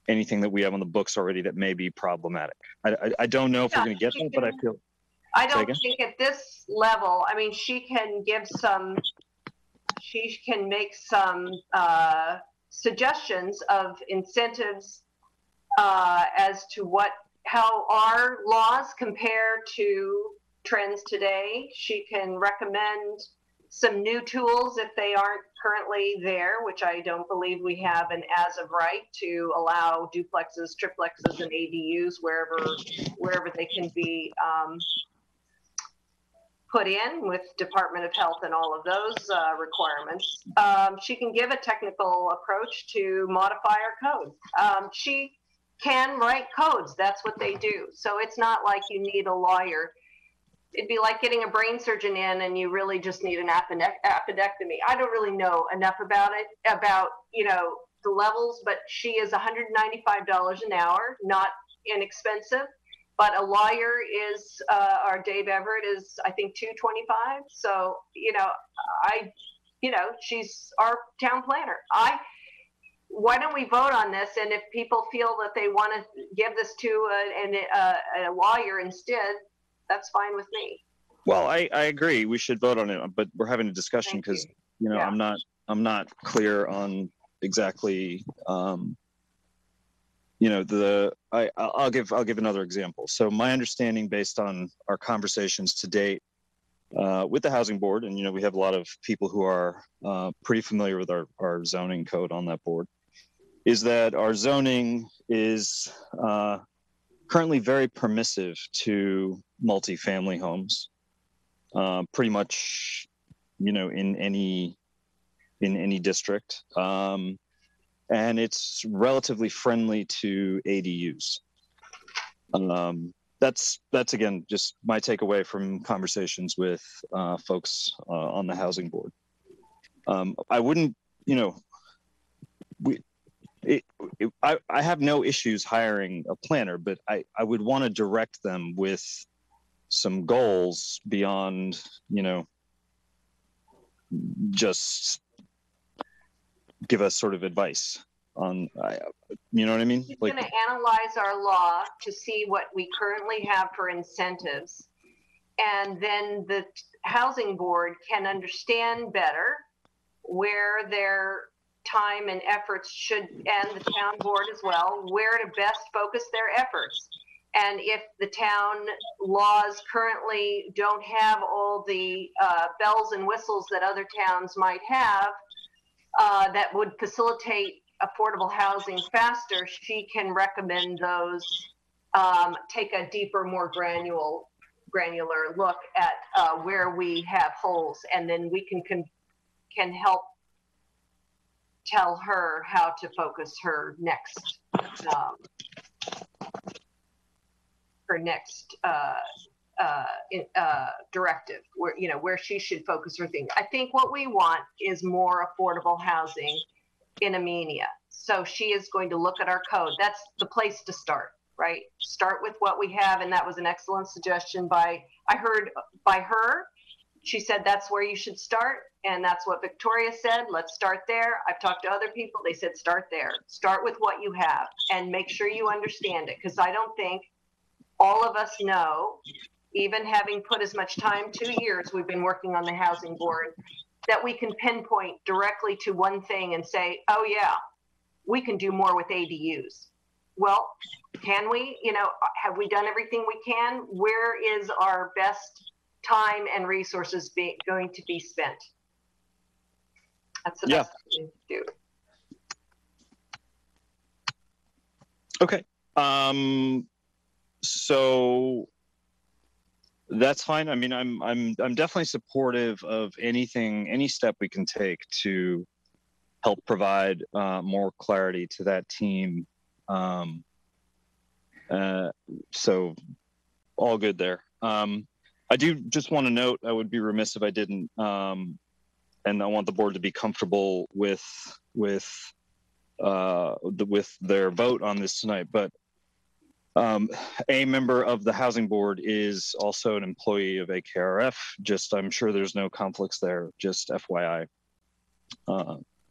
anything that we have on the books already that may be problematic. I don't know if we're going to get that, but I feel. I don't think at this level. I mean, she can make some suggestions of incentives as to how our laws compare to trends today. She can recommend some new tools if they aren't currently there, which I don't believe we have an as of right to allow duplexes, triplexes, and ADUs wherever they can be put in with Department of Health and all of those requirements. She can give a technical approach to modify our code. She can write codes. That's what they do. So it's not like you need a lawyer. It'd be like getting a brain surgeon in and you really just need an appendectomy. I don't really know enough about it, the levels, but she is $195 an hour, not inexpensive. But a lawyer is, or Dave Everett is, I think, $225. So, she's our town planner. Why don't we vote on this? And if people feel that they want to give this to a lawyer instead, that's fine with me. Well, I agree. We should vote on it, but we're having a discussion because, I'm not clear on exactly, I'll give another example. So my understanding based on our conversations to date with the housing board, and, we have a lot of people who are pretty familiar with our zoning code on that board, is that our zoning is currently very permissive to multifamily homes, pretty much, in any district. And it's relatively friendly to ADUs. That's again, just my takeaway from conversations with folks on the housing board. I wouldn't, I have no issues hiring a planner, but I would want to direct them with some goals beyond, just give us sort of advice on, you know what I mean? She's going to analyze our law to see what we currently have for incentives. And then the housing board can understand better where their time and efforts should, and the town board as well, where to best focus their efforts. And if the town laws currently don't have all the bells and whistles that other towns might have, that would facilitate affordable housing faster, she can recommend those, take a deeper, more granular look at where we have holes, and then we can help tell her how to focus her next directive, where she should focus her thing. I think what we want is more affordable housing in Amenia. So she is going to look at our code. That's the place to start, right? Start with what we have, and that was an excellent suggestion I heard by her. She said that's where you should start, and that's what Victoria said. Let's start there. I've talked to other people. They said start there. Start with what you have and make sure you understand it, because I don't think all of us know, even having put as much time, 2 years we've been working on the housing board, that we can pinpoint directly to one thing and say, oh yeah, we can do more with ADUs. Well, can we? Have we done everything we can? Where is our best time and resources going to be spent? That's the best thing to do. Okay. So that's fine. I mean, I'm definitely supportive of any step we can take to help provide more clarity to that team. So all good there. I do just want to note, I would be remiss if I didn't, and I want the board to be comfortable with their vote on this tonight, but a member of the housing board is also an employee of AKRF. Just, I'm sure there's no conflicts there, just FYI.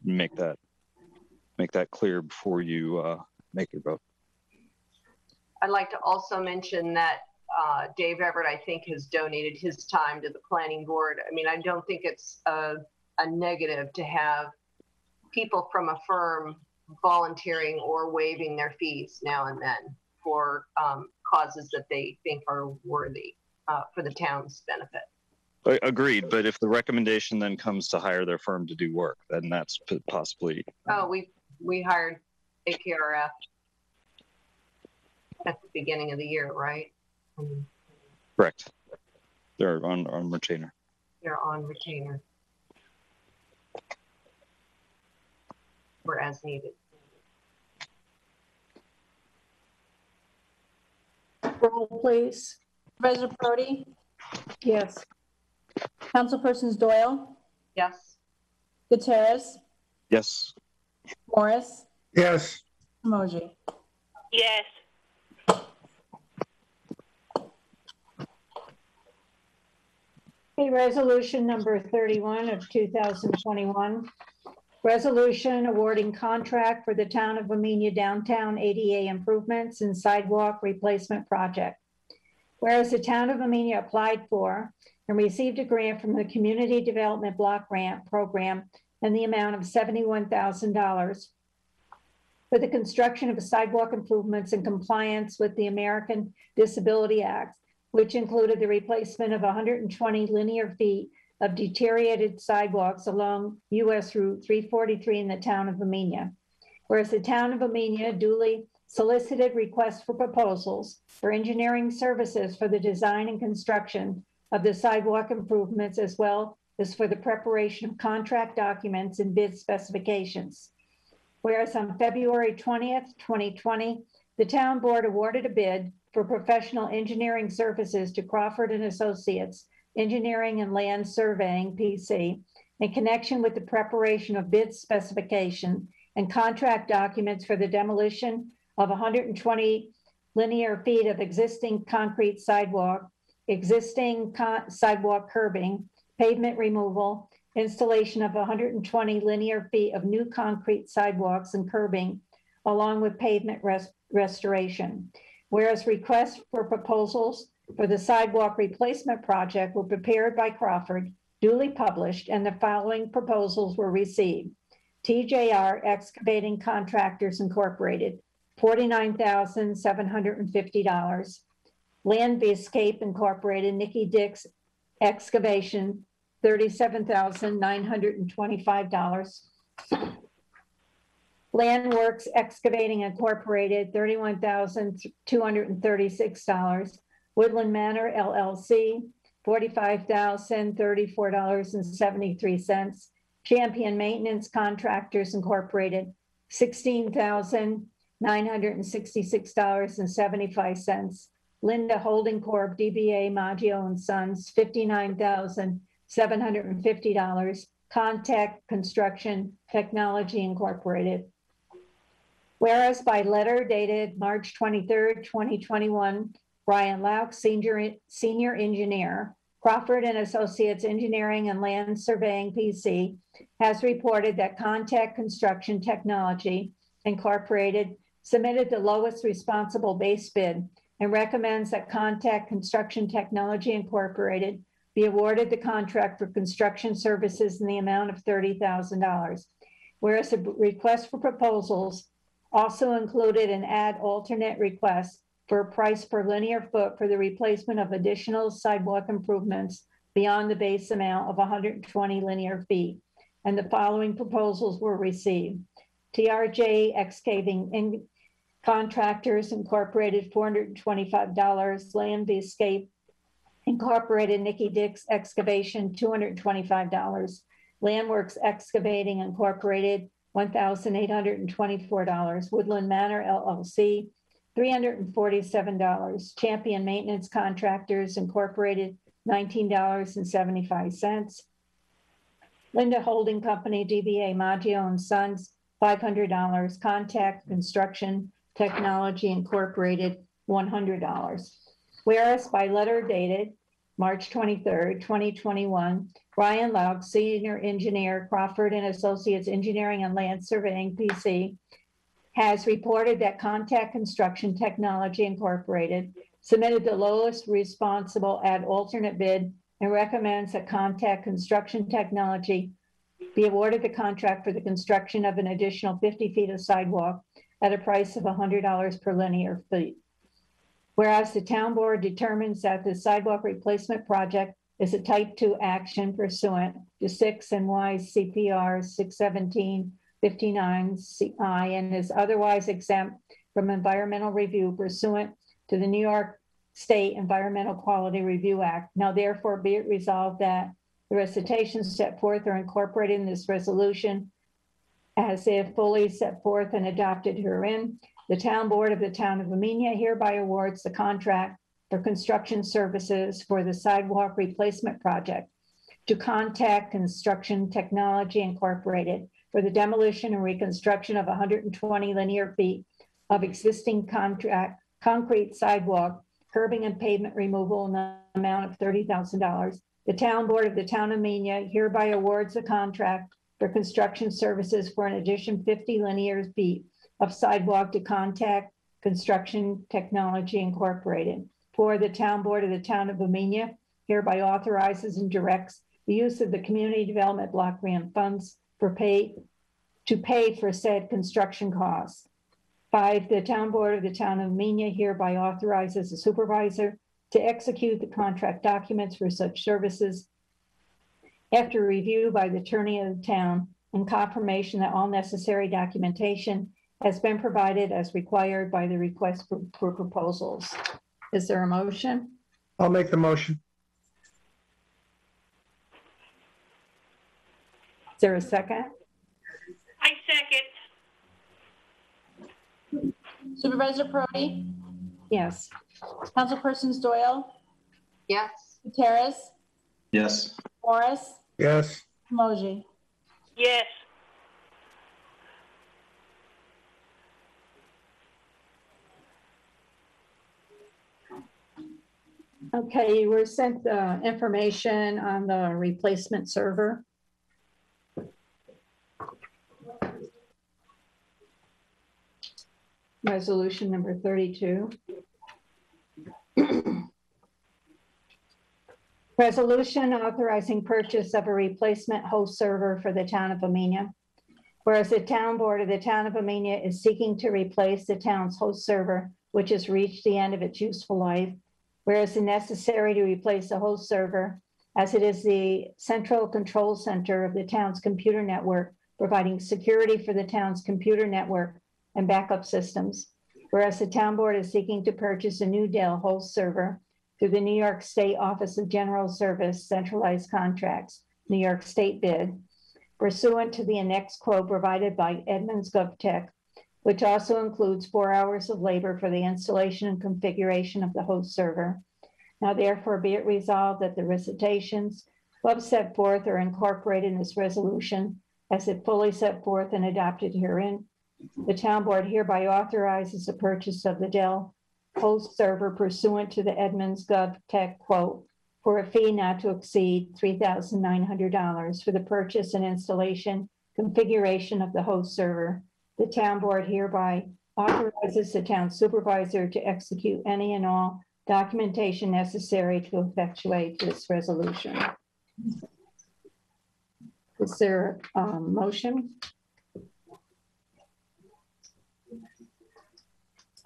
Make that clear before you make your vote. I'd like to also mention that Dave Everett, I think, has donated his time to the planning board. I mean, I don't think it's a negative to have people from a firm volunteering or waiving their fees now and then for causes that they think are worthy for the town's benefit. Agreed, but if the recommendation then comes to hire their firm to do work, then that's possibly. Oh, we hired AKRF at the beginning of the year, right? Correct. They're on retainer. They're on retainer. Or as needed. Roll, please. Supervisor Brody? Yes. Councilpersons Doyle? Yes. Gutierrez? Yes. Morris? Yes. Emoji? Yes. Okay, resolution number 31 of 2021. Resolution awarding contract for the Town of Amenia Downtown ADA Improvements and Sidewalk Replacement Project. Whereas the Town of Amenia applied for and received a grant from the Community Development Block Grant Program in the amount of $71,000 for the construction of sidewalk improvements in compliance with the American Disability Act, which included the replacement of 120 linear feet of deteriorated sidewalks along US Route 343 in the Town of Amenia. Whereas the Town of Amenia duly solicited requests for proposals for engineering services for the design and construction of the sidewalk improvements, as well as for the preparation of contract documents and bid specifications. Whereas on February 20th, 2020, the town board awarded a bid for professional engineering services to Crawford and Associates Engineering and Land Surveying, PC, in connection with the preparation of bid specification and contract documents for the demolition of 120 linear feet of existing concrete sidewalk, existing sidewalk curbing, pavement removal, installation of 120 linear feet of new concrete sidewalks and curbing, along with pavement restoration. Whereas requests for proposals for the sidewalk replacement project were prepared by Crawford, duly published, and the following proposals were received. TJR Excavating Contractors Incorporated, $49,750. Landscape Incorporated, Nikki Dix Excavation, $37,925. Landworks Excavating Incorporated, $31,236. Woodland Manor LLC, $45,034.73. Champion Maintenance Contractors Incorporated, $16,966.75. Linda Holding Corp. DBA Maggio and Sons, $59,750. Contact Construction Technology Incorporated. Whereas by letter dated March 23rd, 2021, Brian Lauk, Senior Engineer, Crawford and Associates Engineering and Land Surveying, PC, has reported that Contact Construction Technology Incorporated submitted the lowest responsible base bid and recommends that Contact Construction Technology Incorporated be awarded the contract for construction services in the amount of $30,000. Whereas the request for proposals also included an add alternate request for a price per linear foot for the replacement of additional sidewalk improvements beyond the base amount of 120 linear feet. And the following proposals were received. TRJ Excavating Contractors Incorporated, $425. Landscape Incorporated, Nikki Dix Excavation, $225. Landworks Excavating Incorporated, $1,824. Woodland Manor LLC, $347. Champion Maintenance Contractors Incorporated, $19.75. Linda Holding Company, DBA Maggio and Sons, $500. Contact Construction Technology Incorporated, $100. Whereas by letter dated March 23rd, 2021, Ryan Laug, Senior Engineer, Crawford and Associates Engineering and Land Surveying, PC, has reported that Contact Construction Technology Incorporated submitted the lowest responsible ad alternate bid and recommends that Contact Construction Technology be awarded the contract for the construction of an additional 50 feet of sidewalk at a price of $100 per linear feet. Whereas the town board determines that the sidewalk replacement project is a type 2 action pursuant to 6 NY-CPR 617-59CI and is otherwise exempt from environmental review pursuant to the New York State Environmental Quality Review Act. Now therefore be it resolved that the recitations set forth are incorporated in this resolution as if fully set forth and adopted herein. The town board of the town of Amenia hereby awards the contract for construction services for the sidewalk replacement project to Contact Construction Technology Incorporated for the demolition and reconstruction of 120 linear feet of existing concrete sidewalk, curbing and pavement removal in the amount of $30,000. The town board of the town of Amenia hereby awards the contract for construction services for an addition 50 linear feet of sidewalk to Contact Construction Technology Incorporated. For the town board of the town of Amenia hereby authorizes and directs the use of the community development block grant funds to pay for said construction costs. 5, the town board of the town of Amenia hereby authorizes the supervisor to execute the contract documents for such services after review by the attorney of the town and confirmation that all necessary documentation has been provided as required by the request for proposals. Is there a motion? I'll make the motion. Is there a second? I second. Supervisor Prodi, Yes. Councilpersons Doyle, Yes. Gutierrez, Yes. Morris, Yes. Emoji. Yes. Okay, you were sent the information on the replacement server. Resolution number 32. Resolution authorizing purchase of a replacement host server for the town of Amenia. Whereas the town board of the town of Amenia is seeking to replace the town's host server, which has reached the end of its useful life. Whereas it's necessary to replace the host server, as it is the central control center of the town's computer network, providing security for the town's computer network and backup systems. Whereas the town board is seeking to purchase a new Dell host server through the New York State Office of General Service Centralized Contracts, New York State bid, pursuant to the annex quote provided by Edmunds GovTech, which also includes 4 hours of labor for the installation and configuration of the host server. Now therefore be it resolved that the recitations above set forth are incorporated in this resolution as it fully set forth and adopted herein. The town board hereby authorizes the purchase of the Dell host server pursuant to the Edmunds GovTech quote for a fee not to exceed $3,900 for the purchase and installation configuration of the host server. The town board hereby authorizes the town supervisor to execute any and all documentation necessary to effectuate this resolution. Is there a motion?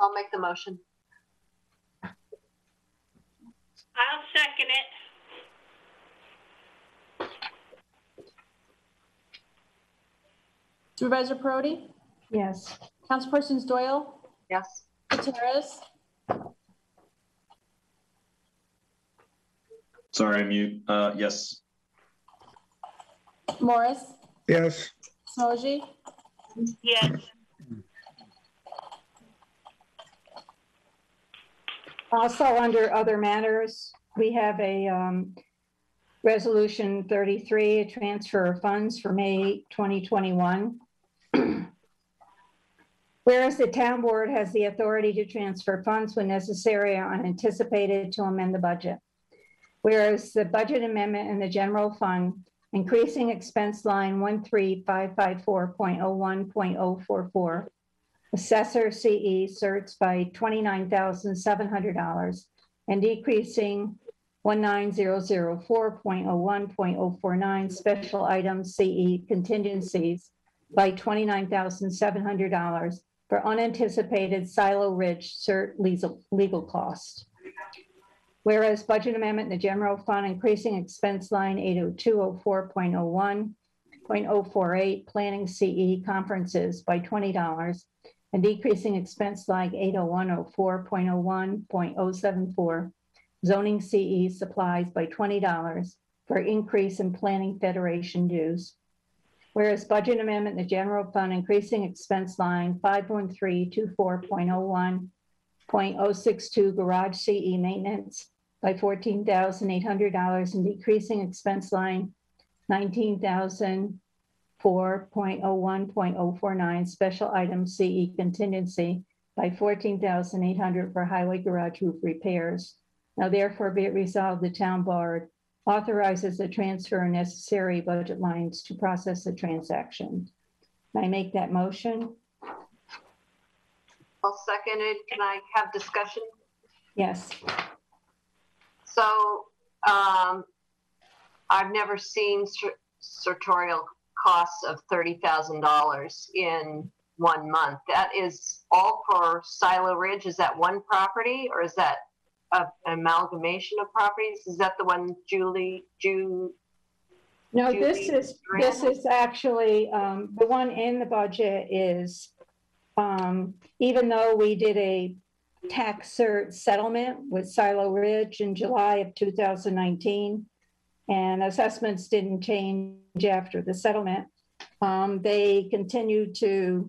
I'll make the motion. I'll second it. Supervisor Prodi, Yes. Councilpersons Doyle, Yes. Gutierrez, Sorry, mute. Yes. Morris, Yes. Emoji, Yes. Also, under other matters, we have a Resolution 33, a transfer of funds for May 2021. Whereas the town board has the authority to transfer funds when necessary or unanticipated to amend the budget. Whereas the budget amendment in the general fund, increasing expense line 13554.01.044, assessor CE certs by $29,700 and decreasing 19004.01.049 special items CE contingencies by $29,700 for unanticipated Silo Ridge cert legal costs. Whereas budget amendment in the general fund, increasing expense line 80204.01.048 planning CE conferences by $20 and decreasing expense line 80104.01.074 zoning CE supplies by $20 for increase in planning federation dues. Whereas budget amendment in the general fund, increasing expense line 51324.01.062 garage CE maintenance by $14,800 and decreasing expense line 19,004.01.049 special item CE contingency by $14,800 for highway garage roof repairs. Now therefore be it resolved, the town board authorizes the transfer of necessary budget lines to process the transaction. May I make that motion? I'll second it. Can I have discussion? Yes. So I've never seen sartorial costs of $30,000 in 1 month. That is all for Silo Ridge. Is that one property or is that an amalgamation of properties? Is that the one Julie? No, this is actually the one in the budget is even though we did a tax cert settlement with Silo Ridge in July of 2019 and assessments didn't change after the settlement, they continued to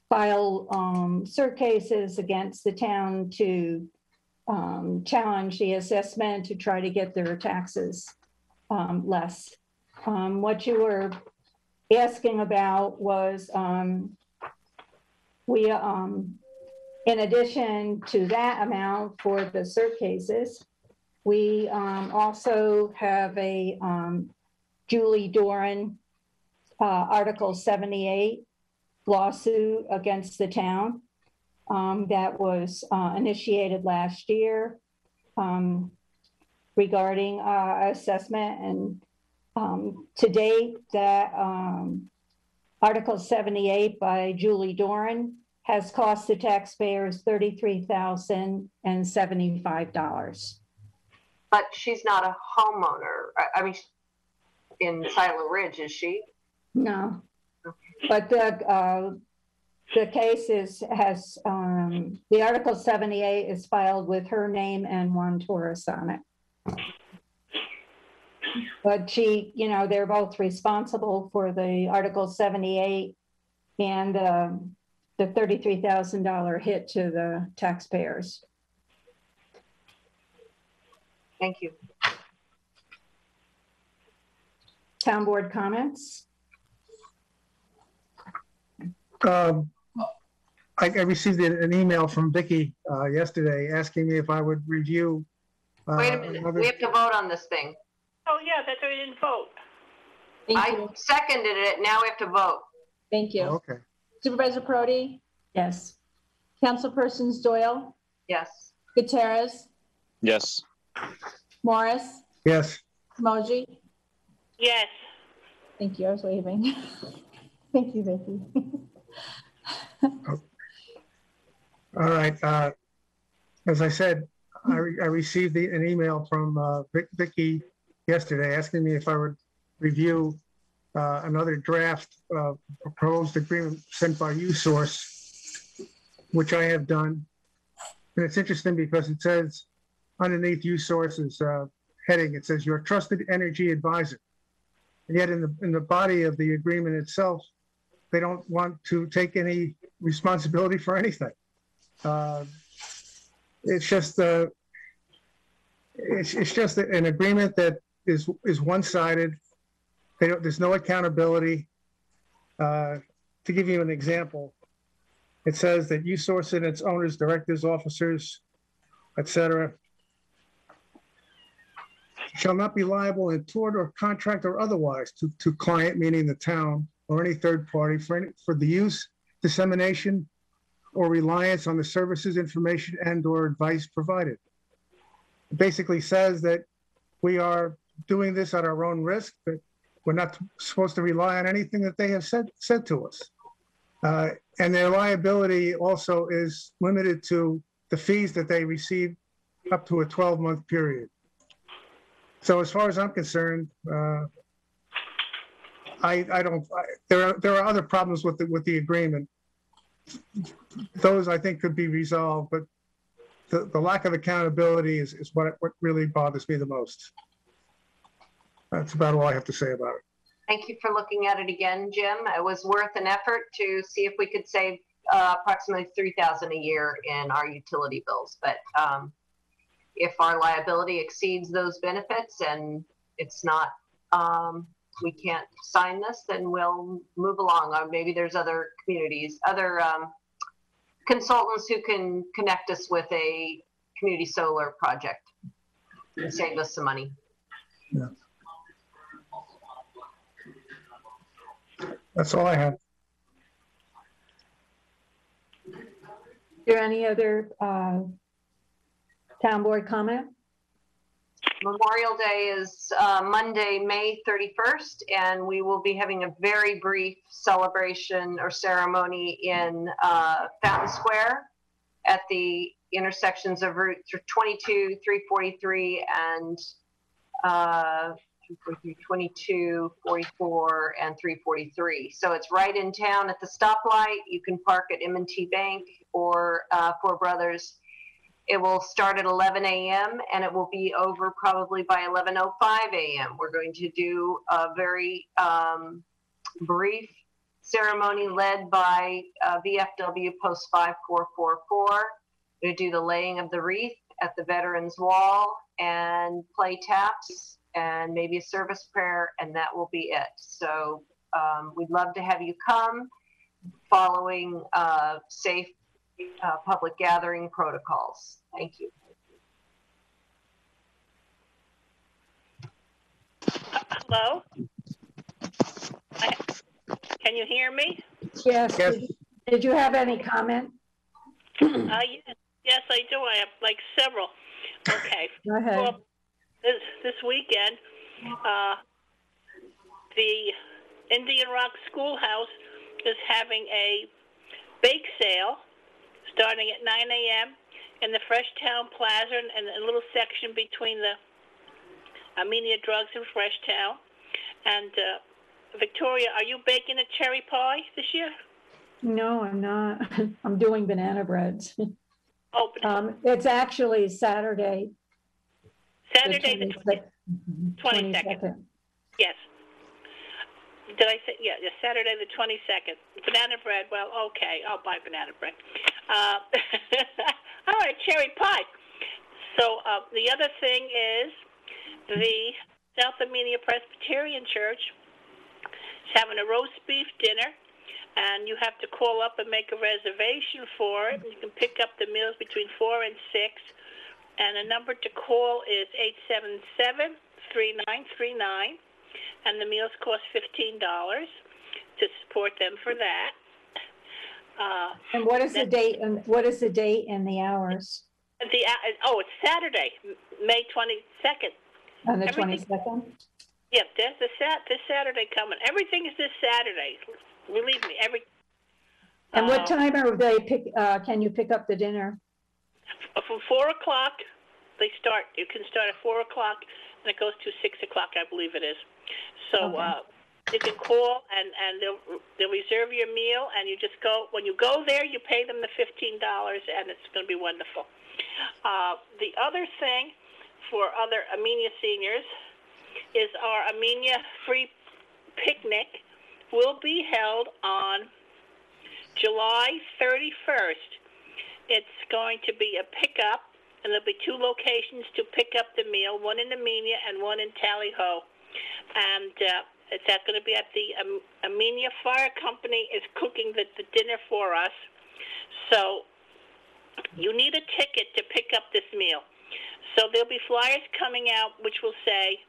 file cert cases against the town to challenge the assessment to try to get their taxes less. What you were asking about was we, in addition to that amount for the cert cases, we also have a Julie Doran Article 78 lawsuit against the town that was initiated last year regarding assessment. And to date, that Article 78 by Julie Doran has cost the taxpayers $33,075. But she's not a homeowner. I mean, in Silo Ridge, is she? No, but the case has the Article 78 is filed with her name and Juan Torres on it. But she, you know, they're both responsible for the Article 78 and the $33,000 hit to the taxpayers. Thank you. Town board comments? I received an email from Vicki yesterday asking me if I would review. Wait a minute, we have to vote on this thing. Oh, yeah, that's why we didn't vote. Thank I you. seconded it, now we have to vote. Thank you. Okay. Supervisor Prodi, Yes. Councilpersons Doyle, Yes. Gutierrez, Yes. Morris, Yes. Moji. Yes. Thank you. I was waving. Thank you, Vicki. All right. As I said, I received an email from Vicki yesterday asking me if I would review another draft proposed agreement sent by USource, which I have done. And it's interesting because it says underneath USource's heading, it says your trusted energy advisor. And yet in the body of the agreement itself, they don't want to take any responsibility for anything. it's just an agreement that is one-sided. There's no accountability. To give you an example, it says that USource and its owners, directors, officers, etc., shall not be liable in tort or contract or otherwise to client, meaning the town, or any third party for the use, dissemination, or reliance on the services, information, and or advice provided. It basically says that we are doing this at our own risk, that we're not supposed to rely on anything that they have said to us. And their liability also is limited to the fees that they receive up to a 12-month period. So as far as I'm concerned, there are other problems with the agreement. Those I think could be resolved, but the lack of accountability is what really bothers me the most. That's about all I have to say about it. Thank you for looking at it again, Jim. It was worth an effort to see if we could save approximately $3,000 a year in our utility bills. But if our liability exceeds those benefits and it's not, we can't sign this, then we'll move along. Or maybe there's other communities, other consultants who can connect us with a community solar project and save us some money. Yeah. That's all I have. Is there any other town board comment? Memorial Day is Monday, May 31st, and we will be having a very brief celebration or ceremony in Fountain Square at the intersections of Route 22, 343, and 22, 44, and 343. So it's right in town at the stoplight. You can park at M&T Bank or Four Brothers. It will start at 11 a.m. and it will be over probably by 11:05 a.m. We're going to do a very brief ceremony led by VFW Post 5444. We're going to do the laying of the wreath at the Veterans Wall and play taps and maybe a service prayer, and that will be it. So we'd love to have you come following safe public gathering protocols. Thank you. Hello? Can you hear me? Yes. Did you have any comment? Yes, I do. I have like several. Okay. Go ahead. Well, this weekend, the Indian Rock Schoolhouse is having a bake sale starting at 9 a.m. in the Fresh Town Plaza and a little section between the Amenia Drugs and Fresh Town. And Victoria, are you baking a cherry pie this year? No, I'm not. I'm doing banana breads. Oh, it's actually Saturday. Saturday the 22nd. Yes. Did I say, yeah, Saturday the 22nd. Banana bread, well, okay, I'll buy banana bread. All right, cherry pie. So the other thing is the South Amenia Presbyterian Church is having a roast beef dinner, and you have to call up and make a reservation for it. You can pick up the meals between 4 and 6, and the number to call is 877-3939. And the meals cost $15 to support them for that. And what is the date? And what is the date and the hours? It's Saturday, May 22nd. On the 22nd. Yeah, there's this Saturday coming. Everything is this Saturday. Believe me, And what time are they can you pick up the dinner? From 4 o'clock, they start. You can start at 4 o'clock, and it goes to 6 o'clock, I believe it is. So you can call and they'll reserve your meal, and you just go. When you go there, you pay them the $15, and it's going to be wonderful. The other thing for other Amenia seniors is our Amenia Free Picnic will be held on July 31st. It's going to be a pickup and there'll be 2 locations to pick up the meal, one in Amenia and one in Tally Ho. And it's going to be at the Amenia Fire Company is cooking the dinner for us. So you need a ticket to pick up this meal. So there'll be flyers coming out which will say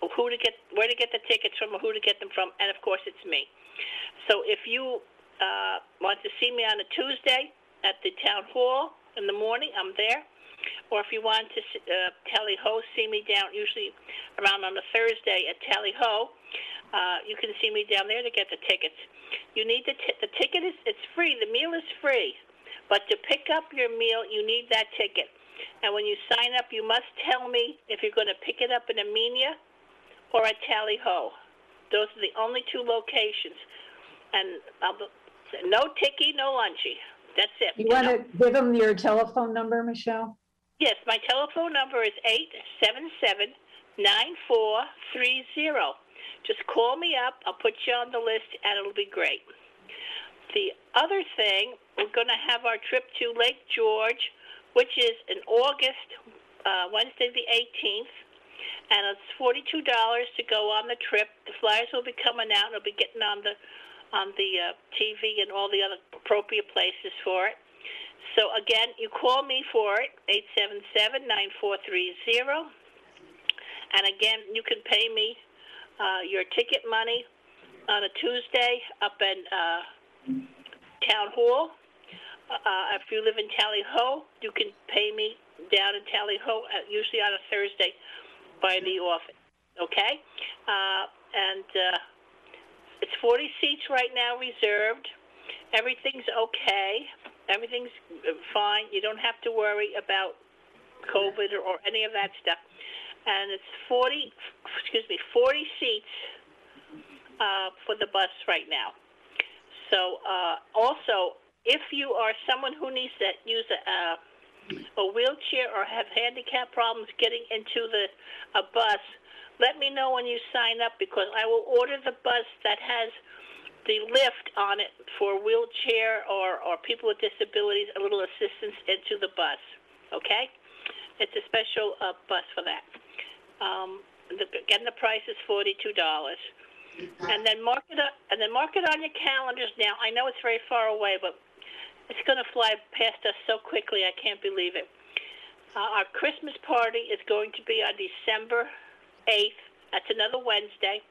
where to get the tickets from or who to get them from, and of course it's me. So if you want to see me on a Tuesday at the town hall in the morning, I'm there. Or if you want to Tally Ho, see me down usually around on a Thursday at Tally Ho. You can see me down there to get the tickets. You need the ticket it's free. The meal is free, but to pick up your meal, you need that ticket. And when you sign up, you must tell me if you're going to pick it up in Amenia or at Tally Ho. Those are the only 2 locations. And no ticky, no lunchy. That's it. You want to give them your telephone number, Michelle? Yes, my telephone number is 877-9430. Just call me up. I'll put you on the list, and it'll be great. The other thing, we're going to have our trip to Lake George, which is in August, Wednesday the 18th, and it's $42 to go on the trip. The flyers will be coming out, and it'll be getting on the TV and all the other appropriate places for it. So again, you call me for it, 877-9430. And again, you can pay me your ticket money on a Tuesday up in Town Hall. If you live in Tally Ho, you can pay me down in Tally Ho, usually on a Thursday by the office. Okay? It's 40 seats right now reserved. Everything's okay. Everything's fine. You don't have to worry about COVID or any of that stuff. And it's 40 seats for the bus right now. So also, if you are someone who needs to use a wheelchair or have handicap problems getting into a bus, let me know when you sign up, because I will order the bus that has the lift on it for wheelchair or people with disabilities, a little assistance into the bus. Okay? It's a special bus for that. Again, the price is $42. And then mark it on your calendars now. I know it's very far away, but it's going to fly past us so quickly, I can't believe it. Our Christmas party is going to be on December 8th. That's another Wednesday.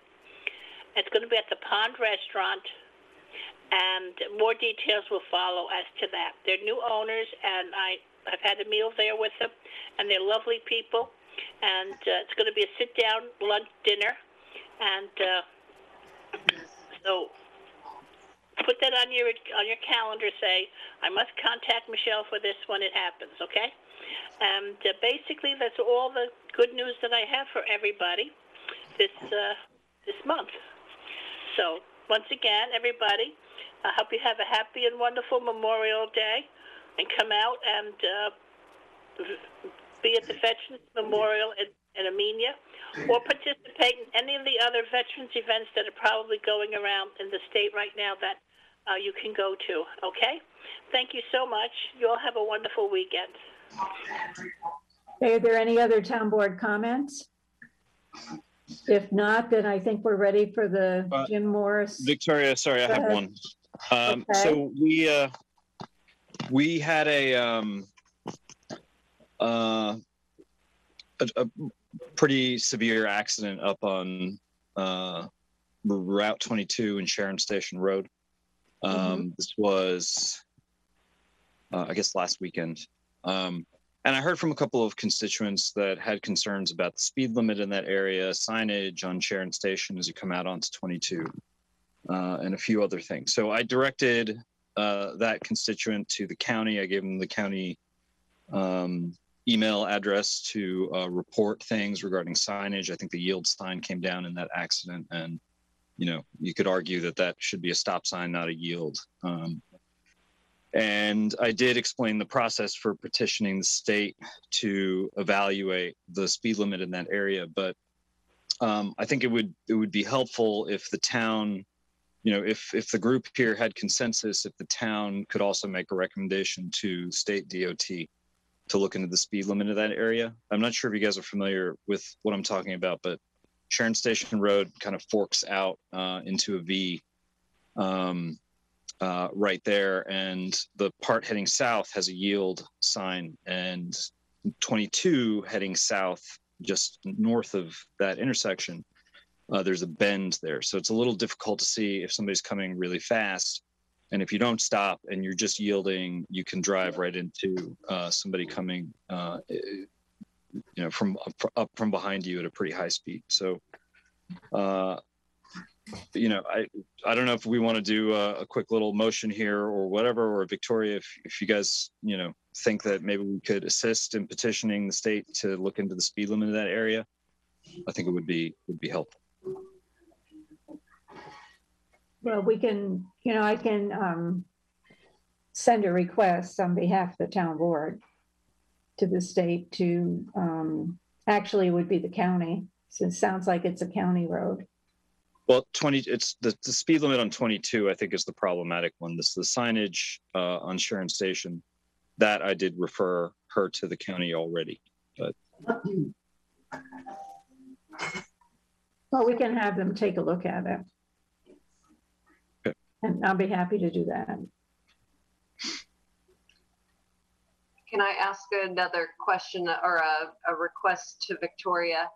It's going to be at the Pond Restaurant, and more details will follow as to that. They're new owners, and I've had a meal there with them, and they're lovely people. And it's going to be a sit-down lunch dinner, and so put that on your calendar. Say, I must contact Michelle for this when it happens. Okay? And basically, that's all the good news that I have for everybody this month. So once again, everybody, I hope you have a happy and wonderful Memorial Day, and come out and be at the Veterans Memorial in Amenia, or participate in any of the other veterans events that are probably going around in the state right now that you can go to. Okay? Thank you so much. You all have a wonderful weekend. Are there any other town board comments? If not, then I think we're ready for the Jim Morris. Victoria, sorry, I have one. Okay. So we had a pretty severe accident up on Route 22 in Sharon Station Road. This was, I guess, last weekend. And I heard from a couple of constituents that had concerns about the speed limit in that area, signage on Sharon Station as you come out onto 22, and a few other things. So I directed that constituent to the county. I gave them the county email address to report things regarding signage. I think the yield sign came down in that accident, and you could argue that that should be a stop sign, not a yield. And I did explain the process for petitioning the state to evaluate the speed limit in that area. But I think it would be helpful if the town, if the group here had consensus, if the town could also make a recommendation to state DOT to look into the speed limit of that area. I'm not sure if you guys are familiar with what I'm talking about, but Sharon Station Road kind of forks out into a V right there, and the part heading south has a yield sign, and 22 heading south just north of that intersection, there's a bend there. So it's a little difficult to see if somebody's coming really fast. And if you don't stop and you're just yielding, you can drive right into somebody coming, from up from behind you at a pretty high speed. So, I don't know if we want to do a quick little motion here or whatever, or Victoria, if you guys, think that maybe we could assist in petitioning the state to look into the speed limit of that area, I think it would be helpful. Well, we can, I can send a request on behalf of the town board to the state to, actually it would be the county. So it sounds like it's a county road. Well, it's the speed limit on 22, I think, is the problematic one. The signage on Sharon Station, that I did refer her to the county already. But well, we can have them take a look at it. Okay. And I'll be happy to do that. Can I ask another question or a request to Victoria?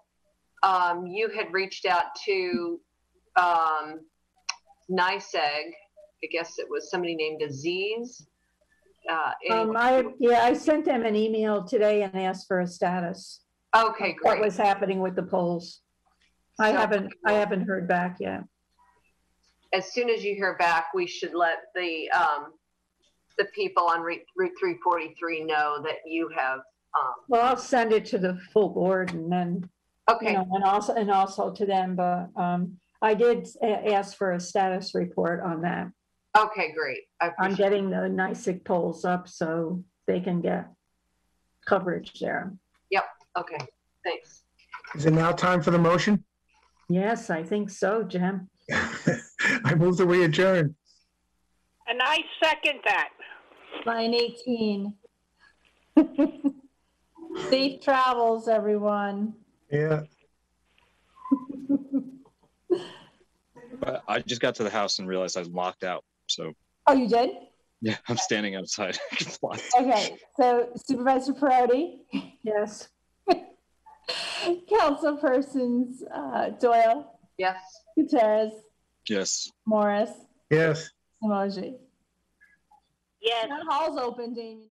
You had reached out to NYSEG. I guess it was somebody named Aziz. I sent them an email today and asked for a status. Okay, great. What was happening with the polls? I haven't heard back yet. As soon as you hear back, we should let the people on Route 343 know that you have. Well, I'll send it to the full board and then, Okay. and also to them. But I did ask for a status report on that. Okay, great. I'm getting the NYSEG polls up so they can get coverage there. Yep. Okay. Thanks. Is it now time for the motion? Yes, I think so, Jim. I move that we adjourn. And I second that. Line 18. Safe travels, everyone. Yeah. I just got to the house and realized I was locked out. So Oh, you did? yeah, I'm standing outside. Okay, so Supervisor Perotti, Yes. Councilpersons Doyle, Yes. Gutierrez, Yes. Morris, Yes. Emoji. Yes. Town hall's open, Damien.